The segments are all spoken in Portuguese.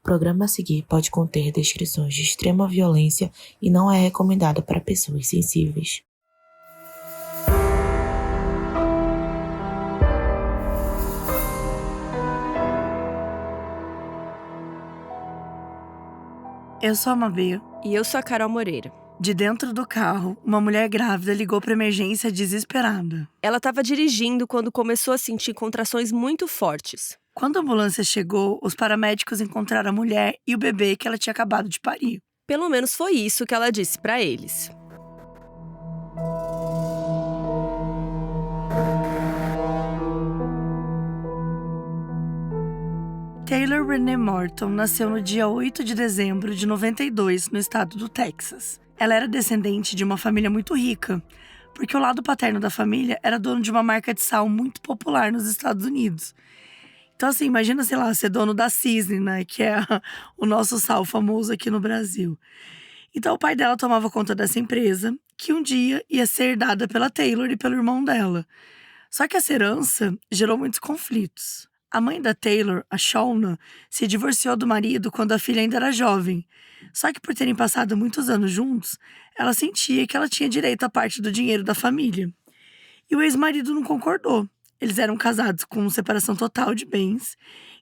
O programa a seguir pode conter descrições de extrema violência e não é recomendado para pessoas sensíveis. Eu sou a Mabê. E eu sou a Carol Moreira. De dentro do carro, uma mulher grávida ligou para emergência desesperada. Ela estava dirigindo quando começou a sentir contrações muito fortes. Quando a ambulância chegou, os paramédicos encontraram a mulher e o bebê que ela tinha acabado de parir. Pelo menos foi isso que ela disse para eles. Taylor Renee Morton nasceu no dia 8 de dezembro de 92, no estado do Texas. Ela era descendente de uma família muito rica, porque o lado paterno da família era dono de uma marca de sal muito popular nos Estados Unidos. Então, assim, imagina, sei lá, ser dono da Cisne, né, que é o nosso sal famoso aqui no Brasil. Então, o pai dela tomava conta dessa empresa, que um dia ia ser herdada pela Taylor e pelo irmão dela. Só que essa herança gerou muitos conflitos. A mãe da Taylor, a Shauna, se divorciou do marido quando a filha ainda era jovem. Só que por terem passado muitos anos juntos, ela sentia que ela tinha direito à parte do dinheiro da família. E o ex-marido não concordou. Eles eram casados com separação total de bens,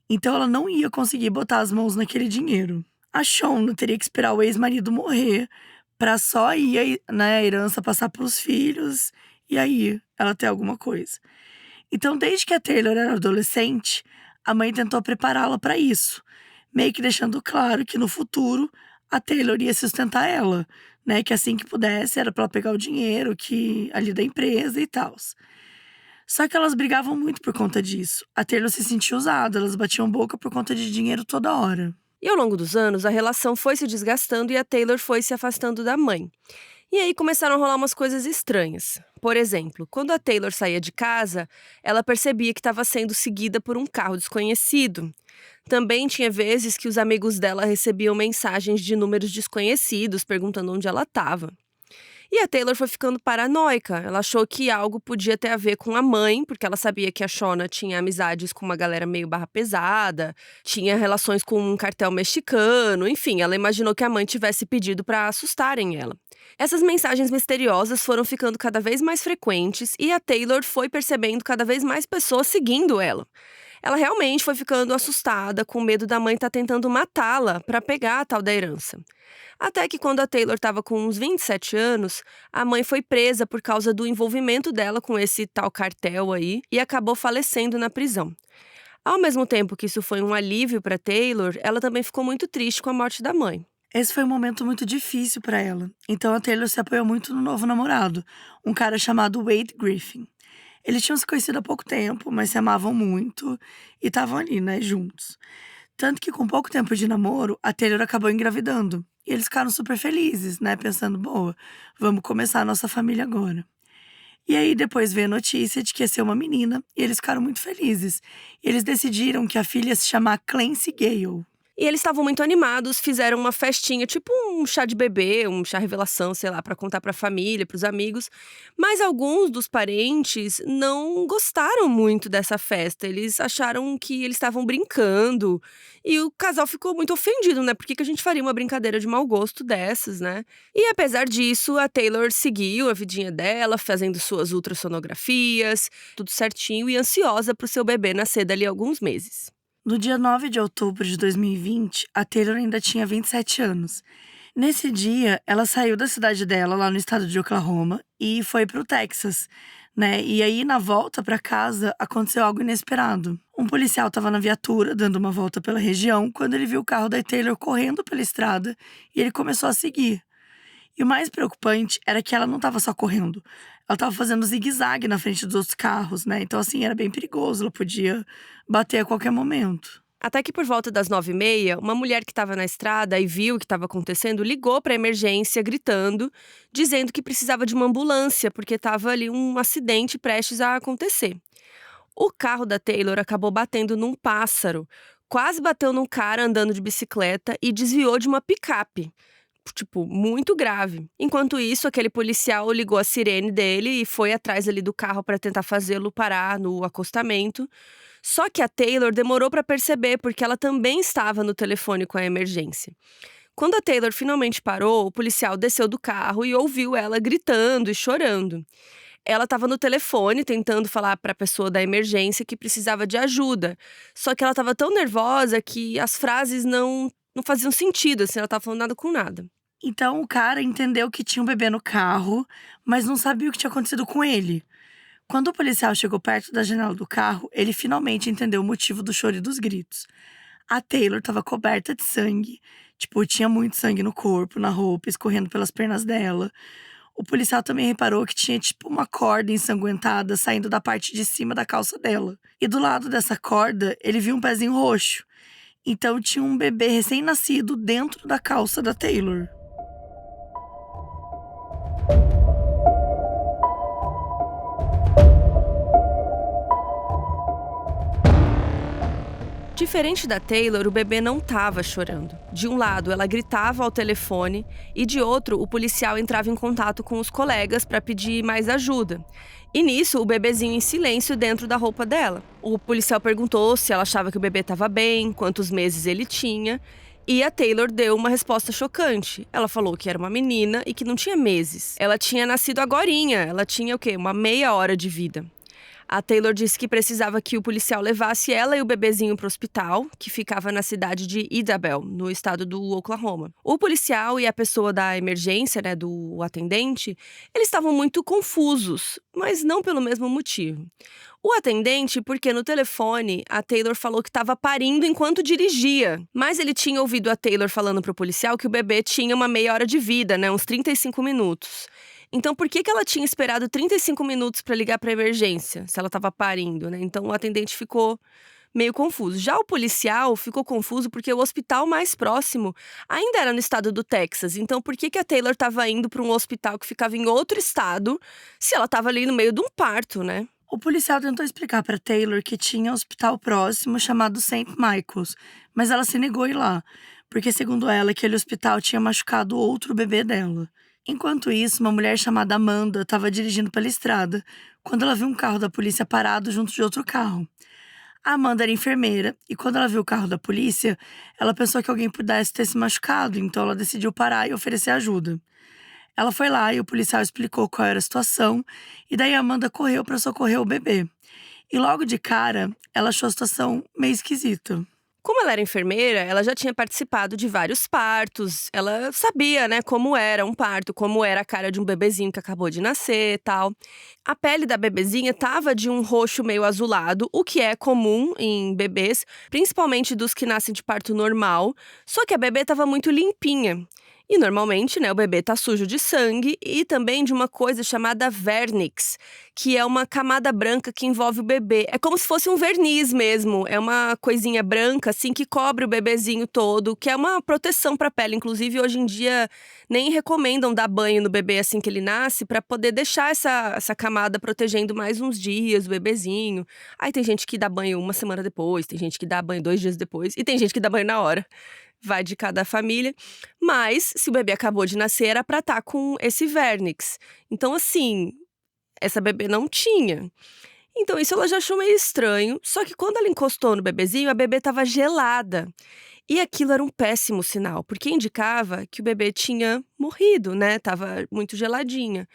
então ela não ia conseguir botar as mãos naquele dinheiro. A Shauna teria que esperar o ex-marido morrer para só ir, né, a herança passar para os filhos e aí ela ter alguma coisa. Então, desde que a Taylor era adolescente, a mãe tentou prepará-la para isso, meio que deixando claro que no futuro a Taylor ia sustentar ela, né? Que assim que pudesse era para ela pegar o dinheiro ali da empresa e tal. Só que elas brigavam muito por conta disso. A Taylor se sentia usada, elas batiam boca por conta de dinheiro toda hora. E ao longo dos anos, a relação foi se desgastando e a Taylor foi se afastando da mãe. E aí começaram a rolar umas coisas estranhas. Por exemplo, quando a Taylor saía de casa, ela percebia que estava sendo seguida por um carro desconhecido. Também tinha vezes que os amigos dela recebiam mensagens de números desconhecidos perguntando onde ela estava. E a Taylor foi ficando paranoica. Ela achou que algo podia ter a ver com a mãe, porque ela sabia que a Shauna tinha amizades com uma galera meio barra pesada, tinha relações com um cartel mexicano, enfim, ela imaginou que a mãe tivesse pedido para assustarem ela. Essas mensagens misteriosas foram ficando cada vez mais frequentes e a Taylor foi percebendo cada vez mais pessoas seguindo ela. Ela realmente foi ficando assustada, com medo da mãe estar tentando matá-la para pegar a tal da herança. Até que quando a Taylor estava com uns 27 anos, a mãe foi presa por causa do envolvimento dela com esse tal cartel aí e acabou falecendo na prisão. Ao mesmo tempo que isso foi um alívio para Taylor, ela também ficou muito triste com a morte da mãe. Esse foi um momento muito difícil para ela. Então a Taylor se apoiou muito no novo namorado, um cara chamado Wade Griffin. Eles tinham se conhecido há pouco tempo, mas se amavam muito e estavam ali, né, juntos. Tanto que com pouco tempo de namoro, a Taylor acabou engravidando. E eles ficaram super felizes, né, pensando, boa, vamos começar a nossa família agora. E aí depois veio a notícia de que ia ser uma menina e eles ficaram muito felizes. E eles decidiram que a filha ia se chamar Clancy Gale. E eles estavam muito animados, fizeram uma festinha, tipo um chá de bebê, um chá revelação, sei lá, pra contar pra família, pros amigos. Mas alguns dos parentes não gostaram muito dessa festa. Eles acharam que eles estavam brincando. E o casal ficou muito ofendido, né? Por que a gente faria uma brincadeira de mau gosto dessas, né? E apesar disso, a Taylor seguiu a vidinha dela, fazendo suas ultrassonografias, tudo certinho e ansiosa pro seu bebê nascer dali a alguns meses. No dia 9 de outubro de 2020, a Taylor ainda tinha 27 anos. Nesse dia, ela saiu da cidade dela, lá no estado de Oklahoma, e foi pro Texas, né? E aí, na volta pra casa, aconteceu algo inesperado. Um policial estava na viatura, dando uma volta pela região, quando ele viu o carro da Taylor correndo pela estrada e ele começou a seguir. E o mais preocupante era que ela não estava só correndo. Ela estava fazendo zigue-zague na frente dos outros carros, né? Então, assim, era bem perigoso. Ela podia bater a qualquer momento. Até que por volta das 9h30, uma mulher que estava na estrada e viu o que estava acontecendo ligou para a emergência gritando, dizendo que precisava de uma ambulância porque estava ali um acidente prestes a acontecer. O carro da Taylor acabou batendo num pássaro, quase bateu num cara andando de bicicleta e desviou de uma picape. Tipo, muito grave. Enquanto isso, aquele policial ligou a sirene dele e foi atrás ali do carro para tentar fazê-lo parar no acostamento. Só que a Taylor demorou para perceber porque ela também estava no telefone com a emergência. Quando a Taylor finalmente parou, o policial desceu do carro e ouviu ela gritando e chorando. Ela estava no telefone tentando falar para a pessoa da emergência que precisava de ajuda. Só que ela estava tão nervosa que as frases não faziam sentido, assim, ela estava falando nada com nada. Então o cara entendeu que tinha um bebê no carro, mas não sabia o que tinha acontecido com ele. Quando o policial chegou perto da janela do carro, ele finalmente entendeu o motivo do choro e dos gritos. A Taylor estava coberta de sangue. Tipo, tinha muito sangue no corpo, na roupa, escorrendo pelas pernas dela. O policial também reparou que tinha, tipo, uma corda ensanguentada saindo da parte de cima da calça dela. E do lado dessa corda, ele viu um pezinho roxo. Então tinha um bebê recém-nascido dentro da calça da Taylor. Diferente da Taylor, o bebê não estava chorando. De um lado, ela gritava ao telefone e de outro, o policial entrava em contato com os colegas para pedir mais ajuda. E nisso, o bebezinho em silêncio dentro da roupa dela. O policial perguntou se ela achava que o bebê estava bem, quantos meses ele tinha, e a Taylor deu uma resposta chocante. Ela falou que era uma menina e que não tinha meses. Ela tinha nascido agorinha, ela tinha o quê? Uma meia hora de vida. A Taylor disse que precisava que o policial levasse ela e o bebezinho para o hospital, que ficava na cidade de Idabel, no estado do Oklahoma. O policial e a pessoa da emergência, né, do atendente, eles estavam muito confusos, mas não pelo mesmo motivo. O atendente, porque no telefone a Taylor falou que estava parindo enquanto dirigia, mas ele tinha ouvido a Taylor falando para o policial que o bebê tinha uma meia hora de vida, né, uns 35 minutos. Então, por que ela tinha esperado 35 minutos para ligar para a emergência, se ela estava parindo, né? Então, o atendente ficou meio confuso. Já o policial ficou confuso porque o hospital mais próximo ainda era no estado do Texas. Então, por que a Taylor estava indo para um hospital que ficava em outro estado, se ela estava ali no meio de um parto, né? O policial tentou explicar para Taylor que tinha um hospital próximo chamado St. Michael's, mas ela se negou a ir lá, porque, segundo ela, aquele hospital tinha machucado outro bebê dela. Enquanto isso, uma mulher chamada Amanda estava dirigindo pela estrada quando ela viu um carro da polícia parado junto de outro carro. A Amanda era enfermeira e quando ela viu o carro da polícia, ela pensou que alguém pudesse ter se machucado, então ela decidiu parar e oferecer ajuda. Ela foi lá e o policial explicou qual era a situação e daí a Amanda correu para socorrer o bebê. E logo de cara, ela achou a situação meio esquisita. Como ela era enfermeira, ela já tinha participado de vários partos. Ela sabia, né, como era um parto, como era a cara de um bebezinho que acabou de nascer e tal. A pele da bebezinha estava de um roxo meio azulado, o que é comum em bebês, principalmente dos que nascem de parto normal. Só que a bebê estava muito limpinha. E normalmente, né, o bebê tá sujo de sangue e também de uma coisa chamada vernix, que é uma camada branca que envolve o bebê. É como se fosse um verniz mesmo, é uma coisinha branca assim que cobre o bebezinho todo, que é uma proteção para a pele. Inclusive, hoje em dia nem recomendam dar banho no bebê assim que ele nasce para poder deixar essa camada protegendo mais uns dias o bebezinho. Aí tem gente que dá banho uma semana depois, tem gente que dá banho 2 dias depois e tem gente que dá banho na hora. Vai de cada família, mas se o bebê acabou de nascer era pra estar com esse vernix. Então assim, essa bebê não tinha. Então isso ela já achou meio estranho, só que quando ela encostou no bebezinho, a bebê estava gelada. E aquilo era um péssimo sinal, porque indicava que o bebê tinha morrido, né? Tava muito geladinha.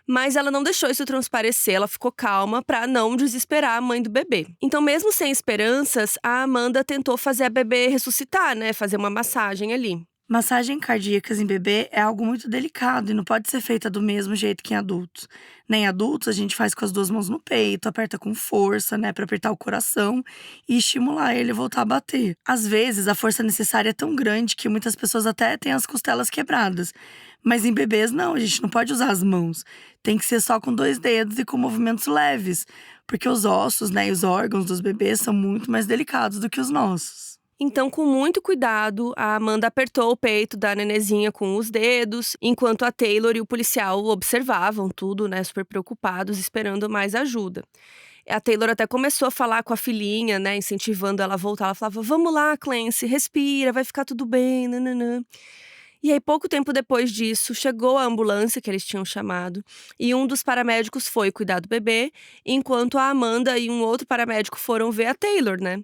Mas ela não deixou isso transparecer, ela ficou calma pra não desesperar a mãe do bebê. Então, mesmo sem esperanças, a Amanda tentou fazer a bebê ressuscitar, né? Fazer uma massagem ali. Massagem cardíacas em bebê é algo muito delicado e não pode ser feita do mesmo jeito que em adultos. Nem adultos a gente faz com as 2 mãos no peito, aperta com força, né, para apertar o coração e estimular ele a voltar a bater. Às vezes a força necessária é tão grande que muitas pessoas até têm as costelas quebradas. Mas em bebês não, a gente não pode usar as mãos. Tem que ser só com 2 dedos e com movimentos leves, porque os ossos, né, e os órgãos dos bebês são muito mais delicados do que os nossos. Então, com muito cuidado, a Amanda apertou o peito da nenezinha com os dedos, enquanto a Taylor e o policial observavam tudo, né, super preocupados, esperando mais ajuda. A Taylor até começou a falar com a filhinha, né, incentivando ela a voltar. Ela falava, vamos lá, Clancy, respira, vai ficar tudo bem, nananã. E aí, pouco tempo depois disso, chegou a ambulância que eles tinham chamado e um dos paramédicos foi cuidar do bebê, enquanto a Amanda e um outro paramédico foram ver a Taylor, né?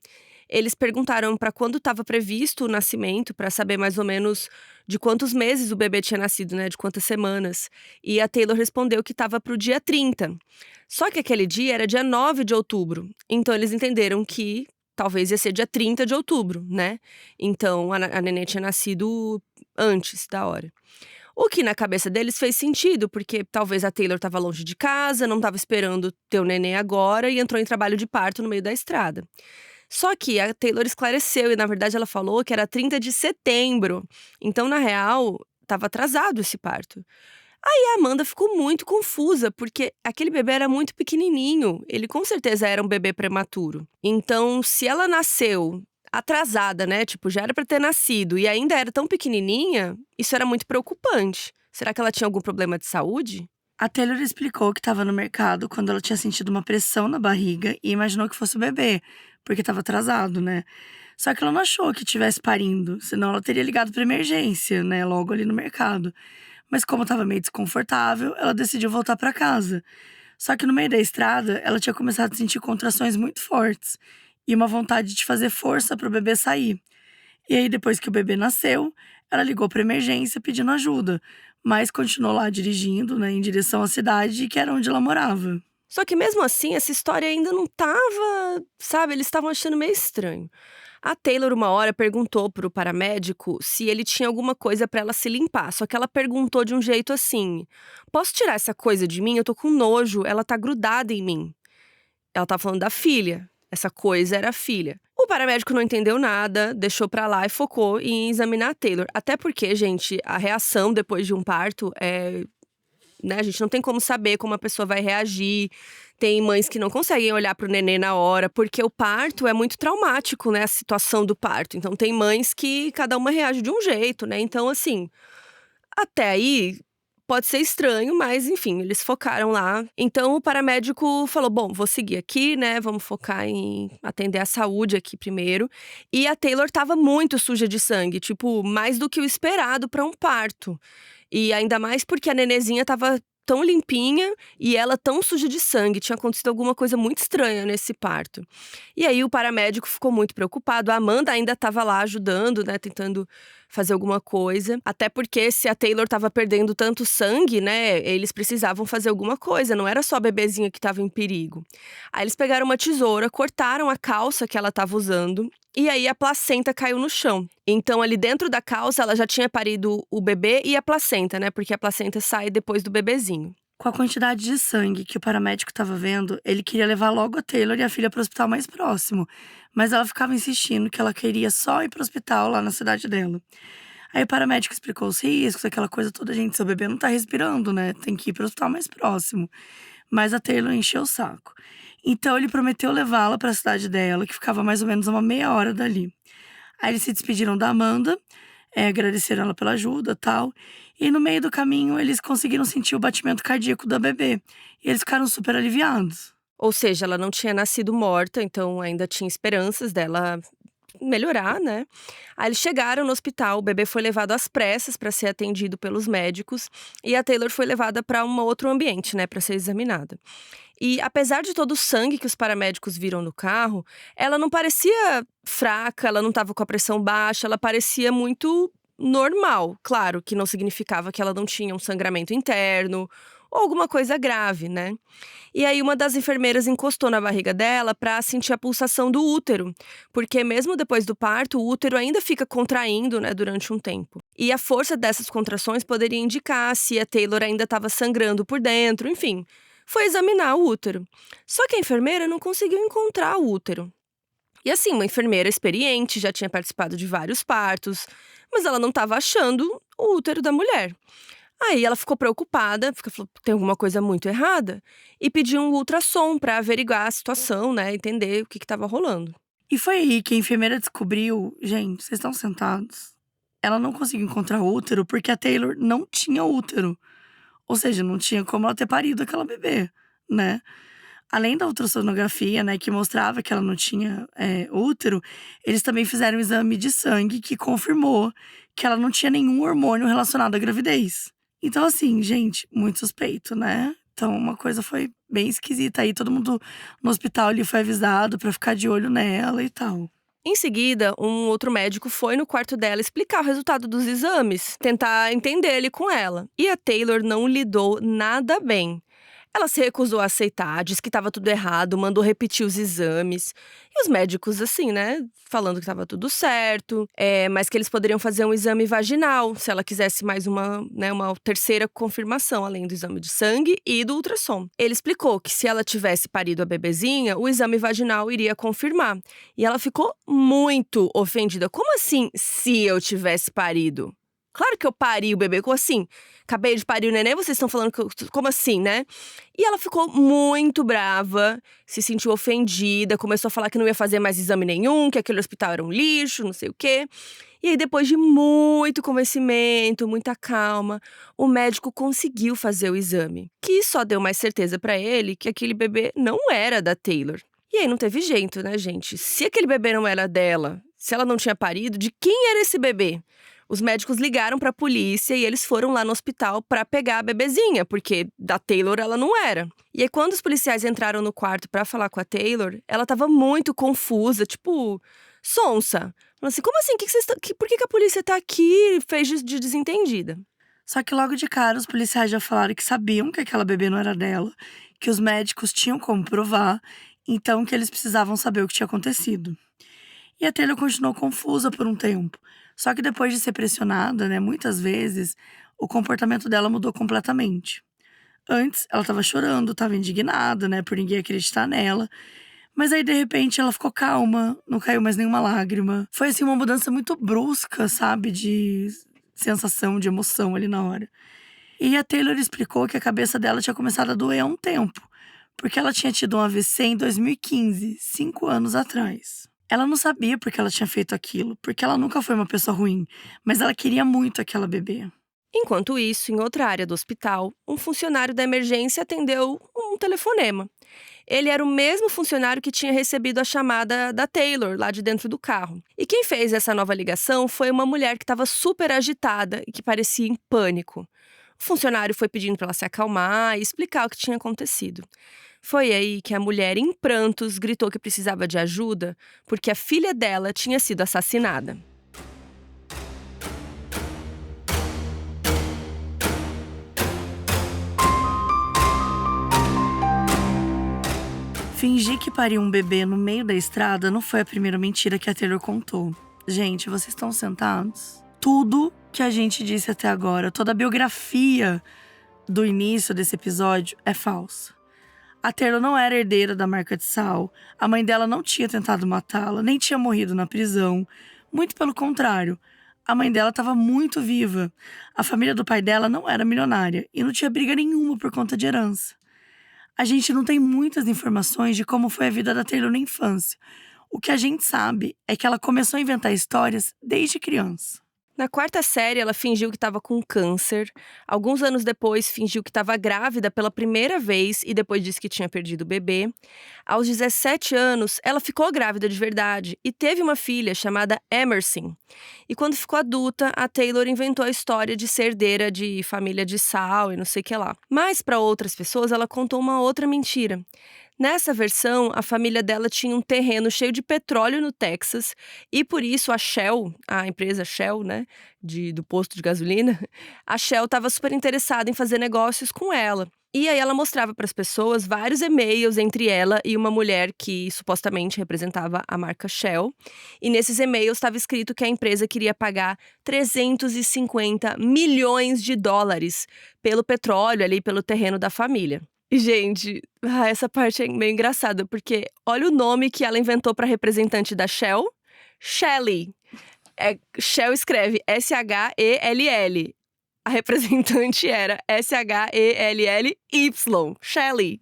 Eles perguntaram para quando estava previsto o nascimento, para saber mais ou menos de quantos meses o bebê tinha nascido, né? De quantas semanas. E a Taylor respondeu que estava para o dia 30. Só que aquele dia era dia 9 de outubro. Então eles entenderam que talvez ia ser dia 30 de outubro, né? Então a neném tinha nascido antes da hora. O que na cabeça deles fez sentido, porque talvez a Taylor estava longe de casa, não estava esperando ter o neném agora e entrou em trabalho de parto no meio da estrada. Só que a Taylor esclareceu e, na verdade, ela falou que era 30 de setembro. Então, na real, estava atrasado esse parto. Aí a Amanda ficou muito confusa, porque aquele bebê era muito pequenininho. Ele com certeza era um bebê prematuro. Então, se ela nasceu atrasada, né? Tipo, já era pra ter nascido e ainda era tão pequenininha, isso era muito preocupante. Será que ela tinha algum problema de saúde? A Taylor explicou que estava no mercado quando ela tinha sentido uma pressão na barriga e imaginou que fosse o bebê, porque estava atrasado, né? Só que ela não achou que estivesse parindo, senão ela teria ligado para emergência, né? Logo ali no mercado. Mas como estava meio desconfortável, ela decidiu voltar para casa. Só que no meio da estrada, ela tinha começado a sentir contrações muito fortes e uma vontade de fazer força para o bebê sair. E aí, depois que o bebê nasceu, ela ligou para emergência pedindo ajuda, mas continuou lá dirigindo, né, em direção à cidade que era onde ela morava. Só que mesmo assim, essa história ainda não tava, sabe, eles estavam achando meio estranho. A Taylor, uma hora, perguntou pro paramédico se ele tinha alguma coisa pra ela se limpar. Só que ela perguntou de um jeito assim: posso tirar essa coisa de mim? Eu tô com nojo, ela tá grudada em mim. Ela tá falando da filha. Essa coisa era a filha. O paramédico não entendeu nada, deixou pra lá e focou em examinar a Taylor. Até porque, gente, a reação depois de um parto é, né, a gente não tem como saber como a pessoa vai reagir. Tem mães que não conseguem olhar pro nenê na hora, porque o parto é muito traumático, né, a situação do parto. Então tem mães que cada uma reage de um jeito, né? Então, assim, até aí pode ser estranho, mas enfim, eles focaram lá. Então o paramédico falou: bom, vou seguir aqui, né? Vamos focar em atender a saúde aqui primeiro. E a Taylor tava muito suja de sangue, tipo, mais do que o esperado pra um parto. E ainda mais porque a nenezinha tava tão limpinha e ela tão suja de sangue. Tinha acontecido alguma coisa muito estranha nesse parto. E aí o paramédico ficou muito preocupado. A Amanda ainda estava lá ajudando, né, tentando fazer alguma coisa. Até porque se a Taylor estava perdendo tanto sangue, né, eles precisavam fazer alguma coisa. Não era só a bebezinha que estava em perigo. Aí eles pegaram uma tesoura, cortaram a calça que ela estava usando. E aí a placenta caiu no chão. Então ali dentro da calça ela já tinha parido o bebê e a placenta, né? Porque a placenta sai depois do bebezinho. Com a quantidade de sangue que o paramédico estava vendo, ele queria levar logo a Taylor e a filha para o hospital mais próximo. Mas ela ficava insistindo que ela queria só ir para o hospital lá na cidade dela. Aí o paramédico explicou os riscos, aquela coisa toda, gente, seu bebê não tá respirando, né? Tem que ir para o hospital mais próximo. Mas a Taylor encheu o saco. Então ele prometeu levá-la para a cidade dela, que ficava mais ou menos a uma meia hora dali. Aí eles se despediram da Amanda, agradeceram ela pela ajuda e tal. E no meio do caminho, eles conseguiram sentir o batimento cardíaco da bebê. E eles ficaram super aliviados. Ou seja, ela não tinha nascido morta, então ainda tinha esperanças dela melhorar, né? Aí eles chegaram no hospital, o bebê foi levado às pressas para ser atendido pelos médicos e a Taylor foi levada para um outro ambiente, né, para ser examinada. E apesar de todo o sangue que os paramédicos viram no carro, ela não parecia fraca, ela não estava com a pressão baixa, ela parecia muito normal. Claro que não significava que ela não tinha um sangramento interno ou alguma coisa grave, né? E aí uma das enfermeiras encostou na barriga dela para sentir a pulsação do útero, porque mesmo depois do parto, o útero ainda fica contraindo, né, durante um tempo. E a força dessas contrações poderia indicar se a Taylor ainda estava sangrando por dentro, enfim. Foi examinar o útero. Só que a enfermeira não conseguiu encontrar o útero. E assim, uma enfermeira experiente, já tinha participado de vários partos, mas ela não estava achando o útero da mulher. Aí ela ficou preocupada, porque falou, tem alguma coisa muito errada, e pediu um ultrassom para averiguar a situação, né, entender o que estava rolando. E foi aí que a enfermeira descobriu, gente, vocês estão sentados? Ela não conseguiu encontrar o útero porque a Taylor não tinha útero. Ou seja, não tinha como ela ter parido aquela bebê, né? Além da ultrassonografia, né, que mostrava que ela não tinha útero, eles também fizeram um exame de sangue que confirmou que ela não tinha nenhum hormônio relacionado à gravidez. Então, assim, gente, muito suspeito, né? Então, uma coisa foi bem esquisita aí. Todo mundo no hospital ali foi avisado pra ficar de olho nela e tal. Em seguida, um outro médico foi no quarto dela explicar o resultado dos exames, tentar entender ele com ela. E a Taylor não lidou nada bem. Ela se recusou a aceitar, disse que estava tudo errado, mandou repetir os exames. E os médicos, assim, né, falando que estava tudo certo, mas que eles poderiam fazer um exame vaginal, se ela quisesse mais uma terceira confirmação, além do exame de sangue e do ultrassom. Ele explicou que se ela tivesse parido a bebezinha, o exame vaginal iria confirmar. E ela ficou muito ofendida. Como assim, se eu tivesse parido? Claro que eu pari o bebê, como assim? Acabei de parir o neném, vocês estão falando que como assim, né? E ela ficou muito brava, se sentiu ofendida, começou a falar que não ia fazer mais exame nenhum, que aquele hospital era um lixo, não sei o quê. E aí, depois de muito convencimento, muita calma, o médico conseguiu fazer o exame, que só deu mais certeza pra ele que aquele bebê não era da Taylor. E aí não teve jeito, né, gente? Se aquele bebê não era dela, se ela não tinha parido, de quem era esse bebê? Os médicos ligaram pra polícia e eles foram lá no hospital pra pegar a bebezinha, porque da Taylor ela não era. E aí, quando os policiais entraram no quarto pra falar com a Taylor, ela tava muito confusa, tipo, sonsa. Falando assim, como assim? Por que a polícia tá aqui? Fez de desentendida. Só que logo de cara, os policiais já falaram que sabiam que aquela bebê não era dela, que os médicos tinham como provar, então que eles precisavam saber o que tinha acontecido. E a Taylor continuou confusa por um tempo. Só que depois de ser pressionada, né, muitas vezes, o comportamento dela mudou completamente. Antes, ela estava chorando, estava indignada, né, por ninguém acreditar nela. Mas aí, de repente, ela ficou calma, não caiu mais nenhuma lágrima. Foi, assim, uma mudança muito brusca, sabe, de sensação, de emoção ali na hora. E a Taylor explicou que a cabeça dela tinha começado a doer há um tempo, porque ela tinha tido um AVC em 2015, 5 anos atrás. Ela não sabia por que ela tinha feito aquilo, porque ela nunca foi uma pessoa ruim, mas ela queria muito aquela bebê. Enquanto isso, em outra área do hospital, um funcionário da emergência atendeu um telefonema. Ele era o mesmo funcionário que tinha recebido a chamada da Taylor, lá de dentro do carro. E quem fez essa nova ligação foi uma mulher que estava super agitada e que parecia em pânico. O funcionário foi pedindo para ela se acalmar e explicar o que tinha acontecido. Foi aí que a mulher, em prantos, gritou que precisava de ajuda porque a filha dela tinha sido assassinada. Fingir que pariu um bebê no meio da estrada não foi a primeira mentira que a Taylor contou. Gente, vocês estão sentados? Tudo que a gente disse até agora, toda a biografia do início desse episódio é falsa. A Taylor não era herdeira da marca de sal, a mãe dela não tinha tentado matá-la, nem tinha morrido na prisão. Muito pelo contrário, a mãe dela estava muito viva. A família do pai dela não era milionária e não tinha briga nenhuma por conta de herança. A gente não tem muitas informações de como foi a vida da Taylor na infância. O que a gente sabe é que ela começou a inventar histórias desde criança. Na quarta série, ela fingiu que estava com câncer. Alguns anos depois, fingiu que estava grávida pela primeira vez e depois disse que tinha perdido o bebê. Aos 17 anos, ela ficou grávida de verdade e teve uma filha chamada Emerson. E quando ficou adulta, a Taylor inventou a história de ser herdeira de família de sal e não sei o que lá. Mas para outras pessoas, ela contou uma outra mentira. Nessa versão, a família dela tinha um terreno cheio de petróleo no Texas e por isso a Shell, a empresa Shell, né, do posto de gasolina, a Shell estava super interessada em fazer negócios com ela. E aí ela mostrava para as pessoas vários e-mails entre ela e uma mulher que supostamente representava a marca Shell. E nesses e-mails estava escrito que a empresa queria pagar 350 milhões de dólares pelo petróleo ali, pelo terreno da família. E, gente, essa parte é meio engraçada, porque olha o nome que ela inventou para representante da Shell. Shelley. Shell escreve S-H-E-L-L. A representante era S-H-E-L-L-Y. Shelley.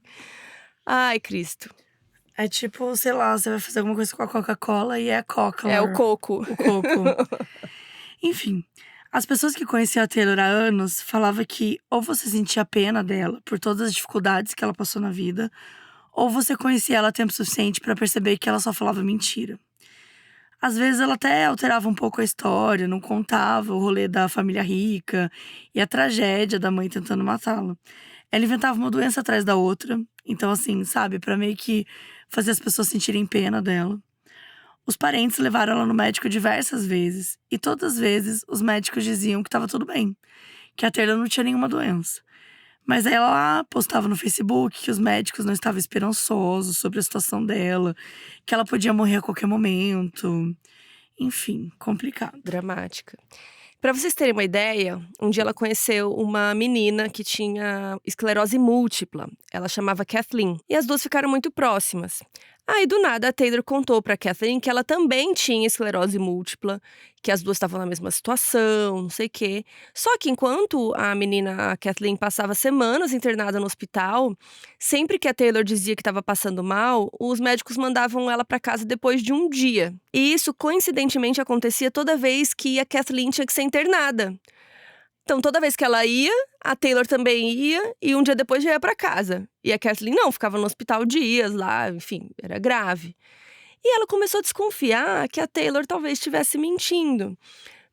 Ai, Cristo. É tipo, sei lá, você vai fazer alguma coisa com a Coca-Cola e é a Coca. É o coco. O coco. Enfim, as pessoas que conheciam a Taylor há anos falavam que ou você sentia pena dela por todas as dificuldades que ela passou na vida, ou você conhecia ela tempo suficiente pra perceber que ela só falava mentira. Às vezes ela até alterava um pouco a história, não contava o rolê da família rica e a tragédia da mãe tentando matá-la. Ela inventava uma doença atrás da outra, então assim, sabe, pra meio que fazer as pessoas sentirem pena dela. Os parentes levaram ela no médico diversas vezes, e todas as vezes os médicos diziam que estava tudo bem, que a Taylor não tinha nenhuma doença. Mas aí ela postava no Facebook que os médicos não estavam esperançosos sobre a situação dela, que ela podia morrer a qualquer momento. Enfim, complicado. Dramática. Pra vocês terem uma ideia, um dia ela conheceu uma menina que tinha esclerose múltipla. Ela chamava Kathleen. E as duas ficaram muito próximas. Aí, do nada, a Taylor contou pra Kathleen que ela também tinha esclerose múltipla, que as duas estavam na mesma situação, não sei o quê. Só que enquanto a menina, a Kathleen, passava semanas internada no hospital, sempre que a Taylor dizia que estava passando mal, os médicos mandavam ela pra casa depois de um dia. E isso, coincidentemente, acontecia toda vez que a Kathleen tinha que ser internada. Então, toda vez que ela ia, a Taylor também ia, e um dia depois já ia pra casa. E a Kathleen não, ficava no hospital dias lá, enfim, era grave. E ela começou a desconfiar que a Taylor talvez estivesse mentindo.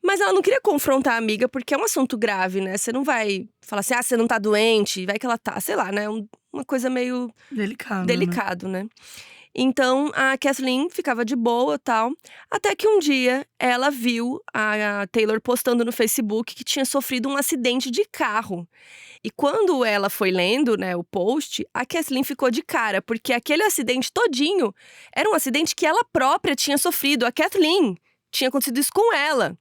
Mas ela não queria confrontar a amiga, porque é um assunto grave, né? Você não vai falar assim, você não tá doente, vai que ela tá, sei lá, né? Uma coisa meio Delicado, né? Então, a Kathleen ficava de boa e tal, até que um dia ela viu a Taylor postando no Facebook que tinha sofrido um acidente de carro. E quando ela foi lendo, né, o post, a Kathleen ficou de cara, porque aquele acidente todinho era um acidente que ela própria tinha sofrido. A Kathleen tinha acontecido isso com ela.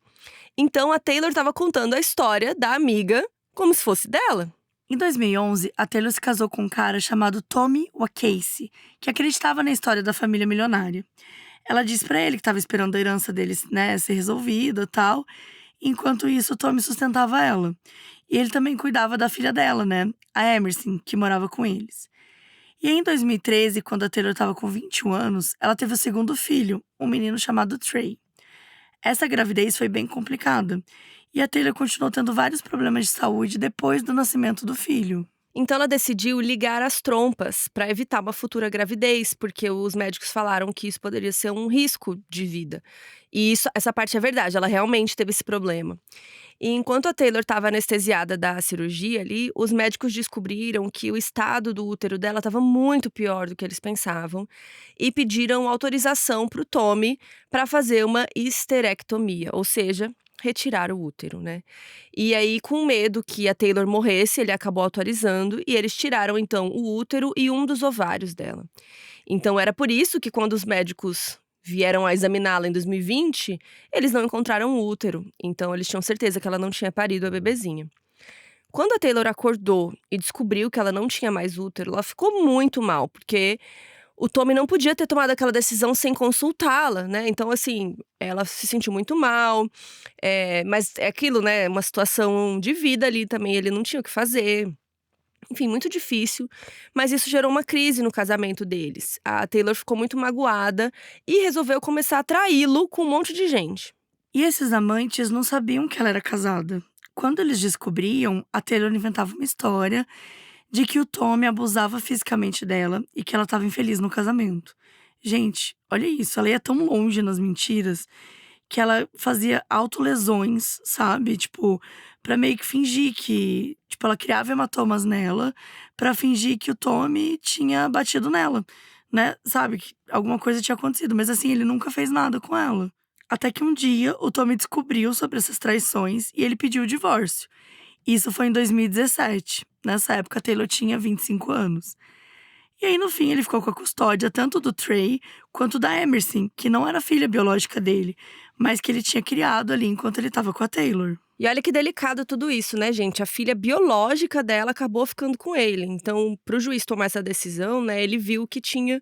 Então, a Taylor estava contando a história da amiga como se fosse dela. Em 2011, a Taylor se casou com um cara chamado Tommy Wacasey, que acreditava na história da família milionária. Ela disse pra ele que estava esperando a herança deles, né, ser resolvida e tal. Enquanto isso, o Tommy sustentava ela. E ele também cuidava da filha dela, né, a Emerson, que morava com eles. E aí, em 2013, quando a Taylor estava com 21 anos, ela teve o segundo filho, um menino chamado Trey. Essa gravidez foi bem complicada. E a Taylor continuou tendo vários problemas de saúde depois do nascimento do filho. Então ela decidiu ligar as trompas para evitar uma futura gravidez, porque os médicos falaram que isso poderia ser um risco de vida. E essa parte é verdade, ela realmente teve esse problema. E enquanto a Taylor estava anestesiada da cirurgia ali, os médicos descobriram que o estado do útero dela estava muito pior do que eles pensavam e pediram autorização para o Tommy para fazer uma histerectomia, ou seja, retirar o útero, né? E aí, com medo que a Taylor morresse, ele acabou autorizando e eles tiraram, então, o útero e um dos ovários dela. Então, era por isso que quando os médicos vieram a examiná-la em 2020, eles não encontraram o útero. Então, eles tinham certeza que ela não tinha parido a bebezinha. Quando a Taylor acordou e descobriu que ela não tinha mais útero, ela ficou muito mal, porque o Tommy não podia ter tomado aquela decisão sem consultá-la, né? Então, assim, ela se sentiu muito mal. Mas é aquilo, né? Uma situação de vida ali também, ele não tinha o que fazer. Enfim, muito difícil. Mas isso gerou uma crise no casamento deles. A Taylor ficou muito magoada e resolveu começar a traí-lo com um monte de gente. E esses amantes não sabiam que ela era casada. Quando eles descobriam, a Taylor inventava uma história de que o Tommy abusava fisicamente dela e que ela estava infeliz no casamento. Gente, olha isso, ela ia tão longe nas mentiras que ela fazia autolesões, sabe? Tipo, pra meio que fingir que… Tipo, ela criava hematomas nela pra fingir que o Tommy tinha batido nela, né? Sabe? Que alguma coisa tinha acontecido, mas assim, ele nunca fez nada com ela. Até que um dia, o Tommy descobriu sobre essas traições e ele pediu o divórcio. Isso foi em 2017. Nessa época, a Taylor tinha 25 anos. E aí, no fim, ele ficou com a custódia tanto do Trey quanto da Emerson, que não era filha biológica dele, mas que ele tinha criado ali enquanto ele estava com a Taylor. E olha que delicado tudo isso, né, gente? A filha biológica dela acabou ficando com ele. Então, pro juiz tomar essa decisão, né, ele viu que tinha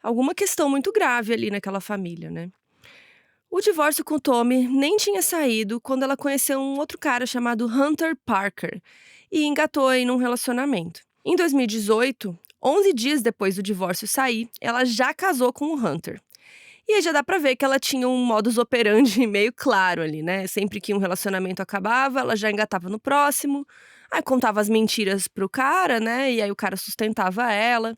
alguma questão muito grave ali naquela família, né? O divórcio com o Tommy nem tinha saído quando ela conheceu um outro cara chamado Hunter Parker e engatou aí num relacionamento. Em 2018, 11 dias depois do divórcio sair, ela já casou com o Hunter. E aí já dá pra ver que ela tinha um modus operandi meio claro ali, né? Sempre que um relacionamento acabava, ela já engatava no próximo. Aí contava as mentiras pro cara, né? E aí o cara sustentava ela.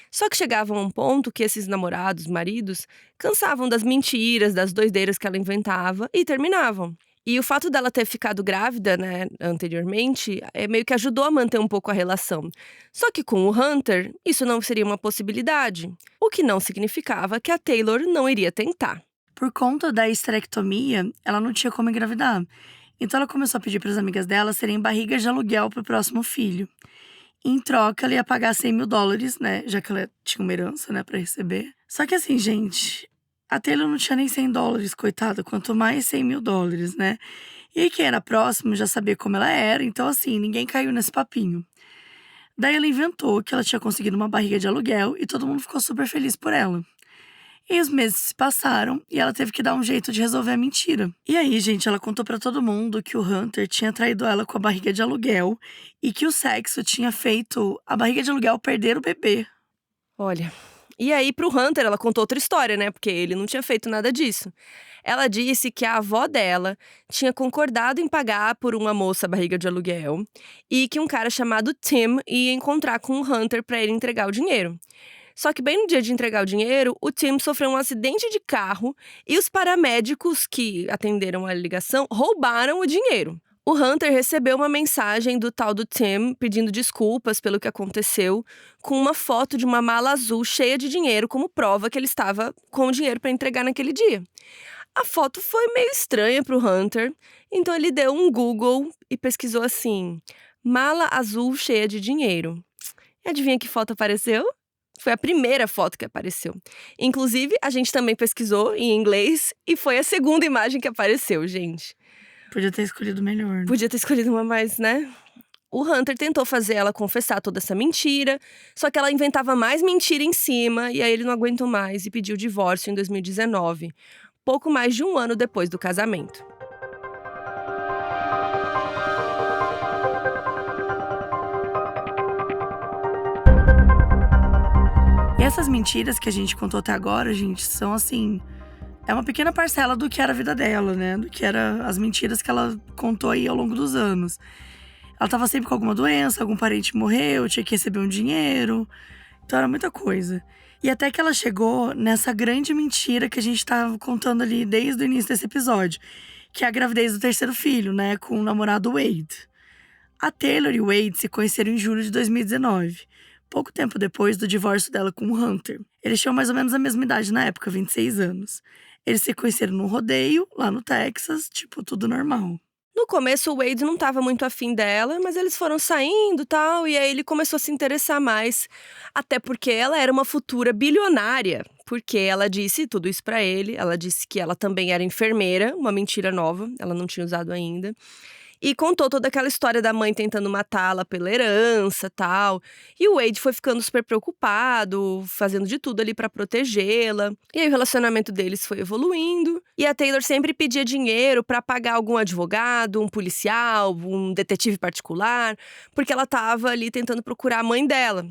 Só que chegava a um ponto que esses namorados, maridos, cansavam das mentiras, das doideiras que ela inventava e terminavam. E o fato dela ter ficado grávida, né, anteriormente, meio que ajudou a manter um pouco a relação. Só que com o Hunter, isso não seria uma possibilidade. O que não significava que a Taylor não iria tentar. Por conta da esterectomia, ela não tinha como engravidar. Então ela começou a pedir para as amigas dela serem barrigas de aluguel para o próximo filho. Em troca, ela ia pagar $100.000, né? Já que ela tinha uma herança, né, para receber. Só que assim, gente, a Taylor não tinha nem $100, coitada, quanto mais $100.000, né? E aí quem era próximo já sabia como ela era, então assim, ninguém caiu nesse papinho. Daí ela inventou que ela tinha conseguido uma barriga de aluguel e todo mundo ficou super feliz por ela. E os meses se passaram e ela teve que dar um jeito de resolver a mentira. E aí, gente, ela contou pra todo mundo que o Hunter tinha traído ela com a barriga de aluguel e que o sexo tinha feito a barriga de aluguel perder o bebê. Olha, e aí pro Hunter ela contou outra história, né? Porque ele não tinha feito nada disso. Ela disse que a avó dela tinha concordado em pagar por uma moça barriga de aluguel e que um cara chamado Tim ia encontrar com o Hunter pra ele entregar o dinheiro. Só que bem no dia de entregar o dinheiro, o Tim sofreu um acidente de carro e os paramédicos que atenderam a ligação roubaram o dinheiro. O Hunter recebeu uma mensagem do tal do Tim pedindo desculpas pelo que aconteceu, com uma foto de uma mala azul cheia de dinheiro como prova que ele estava com o dinheiro para entregar naquele dia. A foto foi meio estranha para o Hunter, então ele deu um Google e pesquisou assim: mala azul cheia de dinheiro. E adivinha que foto apareceu? Foi a primeira foto que apareceu. Inclusive, a gente também pesquisou em inglês e foi a segunda imagem que apareceu, gente. Podia ter escolhido melhor, né? Podia ter escolhido uma mais, né? O Hunter tentou fazer ela confessar toda essa mentira, só que ela inventava mais mentira em cima e aí ele não aguentou mais e pediu o divórcio em 2019, pouco mais de um ano depois do casamento. E essas mentiras que a gente contou até agora, gente, são assim... É uma pequena parcela do que era a vida dela, né? Do que eram as mentiras que ela contou aí ao longo dos anos. Ela tava sempre com alguma doença, algum parente morreu, tinha que receber um dinheiro. Então era muita coisa. E até que ela chegou nessa grande mentira que a gente tava contando ali desde o início desse episódio. Que é a gravidez do terceiro filho, né? Com o namorado Wade. A Taylor e o Wade se conheceram em julho de 2019. Pouco tempo depois do divórcio dela com o Hunter. Eles tinham mais ou menos a mesma idade na época, 26 anos. Eles se conheceram num rodeio, lá no Texas, tipo, tudo normal. No começo, o Wade não estava muito afim dela, mas eles foram saindo e tal, e aí ele começou a se interessar mais. Até porque ela era uma futura bilionária, porque ela disse tudo isso pra ele. Ela disse que ela também era enfermeira, uma mentira nova, ela não tinha usado ainda. E contou toda aquela história da mãe tentando matá-la pela herança, tal. E o Wade foi ficando super preocupado, fazendo de tudo ali pra protegê-la. E aí o relacionamento deles foi evoluindo. E a Taylor sempre pedia dinheiro pra pagar algum advogado, um policial, um detetive particular, porque ela tava ali tentando procurar a mãe dela.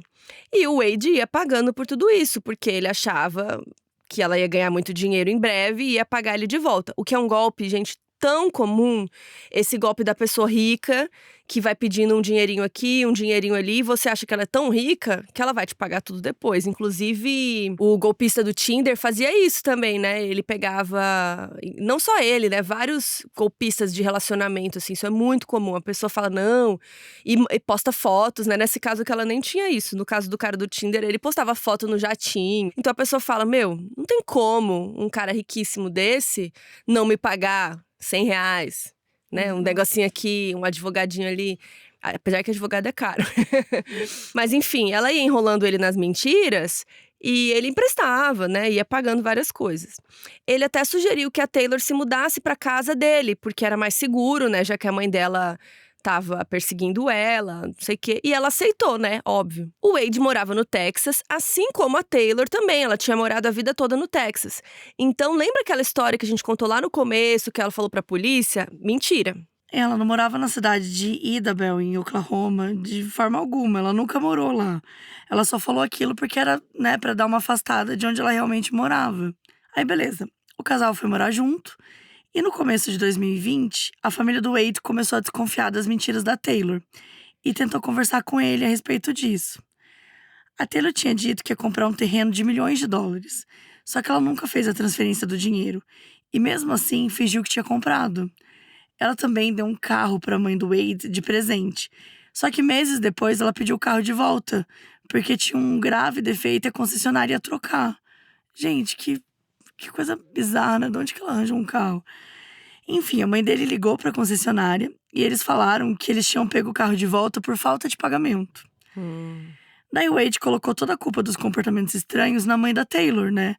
E o Wade ia pagando por tudo isso, porque ele achava que ela ia ganhar muito dinheiro em breve e ia pagar ele de volta. O que é um golpe, gente, tão comum, esse golpe da pessoa rica que vai pedindo um dinheirinho aqui, um dinheirinho ali, e você acha que ela é tão rica que ela vai te pagar tudo depois. Inclusive, o golpista do Tinder fazia isso também, né? Ele pegava, não só ele, né? Vários golpistas de relacionamento, assim, isso é muito comum. A pessoa fala não e posta fotos, né? Nesse caso que ela nem tinha isso. No caso do cara do Tinder, ele postava foto no jatinho. Então a pessoa fala, meu, não tem como um cara riquíssimo desse não me pagar R$100, né? Um negocinho aqui, um advogadinho ali. Apesar que advogado é caro. Mas enfim, ela ia enrolando ele nas mentiras e ele emprestava, né? Ia pagando várias coisas. Ele até sugeriu que a Taylor se mudasse para casa dele, porque era mais seguro, né? Já que a mãe dela tava perseguindo ela, não sei o quê. E ela aceitou, né? Óbvio. O Wade morava no Texas, assim como a Taylor também. Ela tinha morado a vida toda no Texas. Então, lembra aquela história que a gente contou lá no começo, que ela falou pra polícia? Mentira. Ela não morava na cidade de Idabel, em Oklahoma, de forma alguma. Ela nunca morou lá. Ela só falou aquilo porque era, né, pra dar uma afastada de onde ela realmente morava. Aí beleza, o casal foi morar junto. E no começo de 2020, a família do Wade começou a desconfiar das mentiras da Taylor. E tentou conversar com ele a respeito disso. A Taylor tinha dito que ia comprar um terreno de milhões de dólares. Só que ela nunca fez a transferência do dinheiro. E mesmo assim, fingiu que tinha comprado. Ela também deu um carro para a mãe do Wade de presente. Só que meses depois, ela pediu o carro de volta. Porque tinha um grave defeito e a concessionária ia trocar. Gente, que coisa bizarra, né? De onde que ela arranja um carro? Enfim, a mãe dele ligou para a concessionária. E eles falaram que eles tinham pego o carro de volta por falta de pagamento. Daí o Wade colocou toda a culpa dos comportamentos estranhos na mãe da Taylor, né?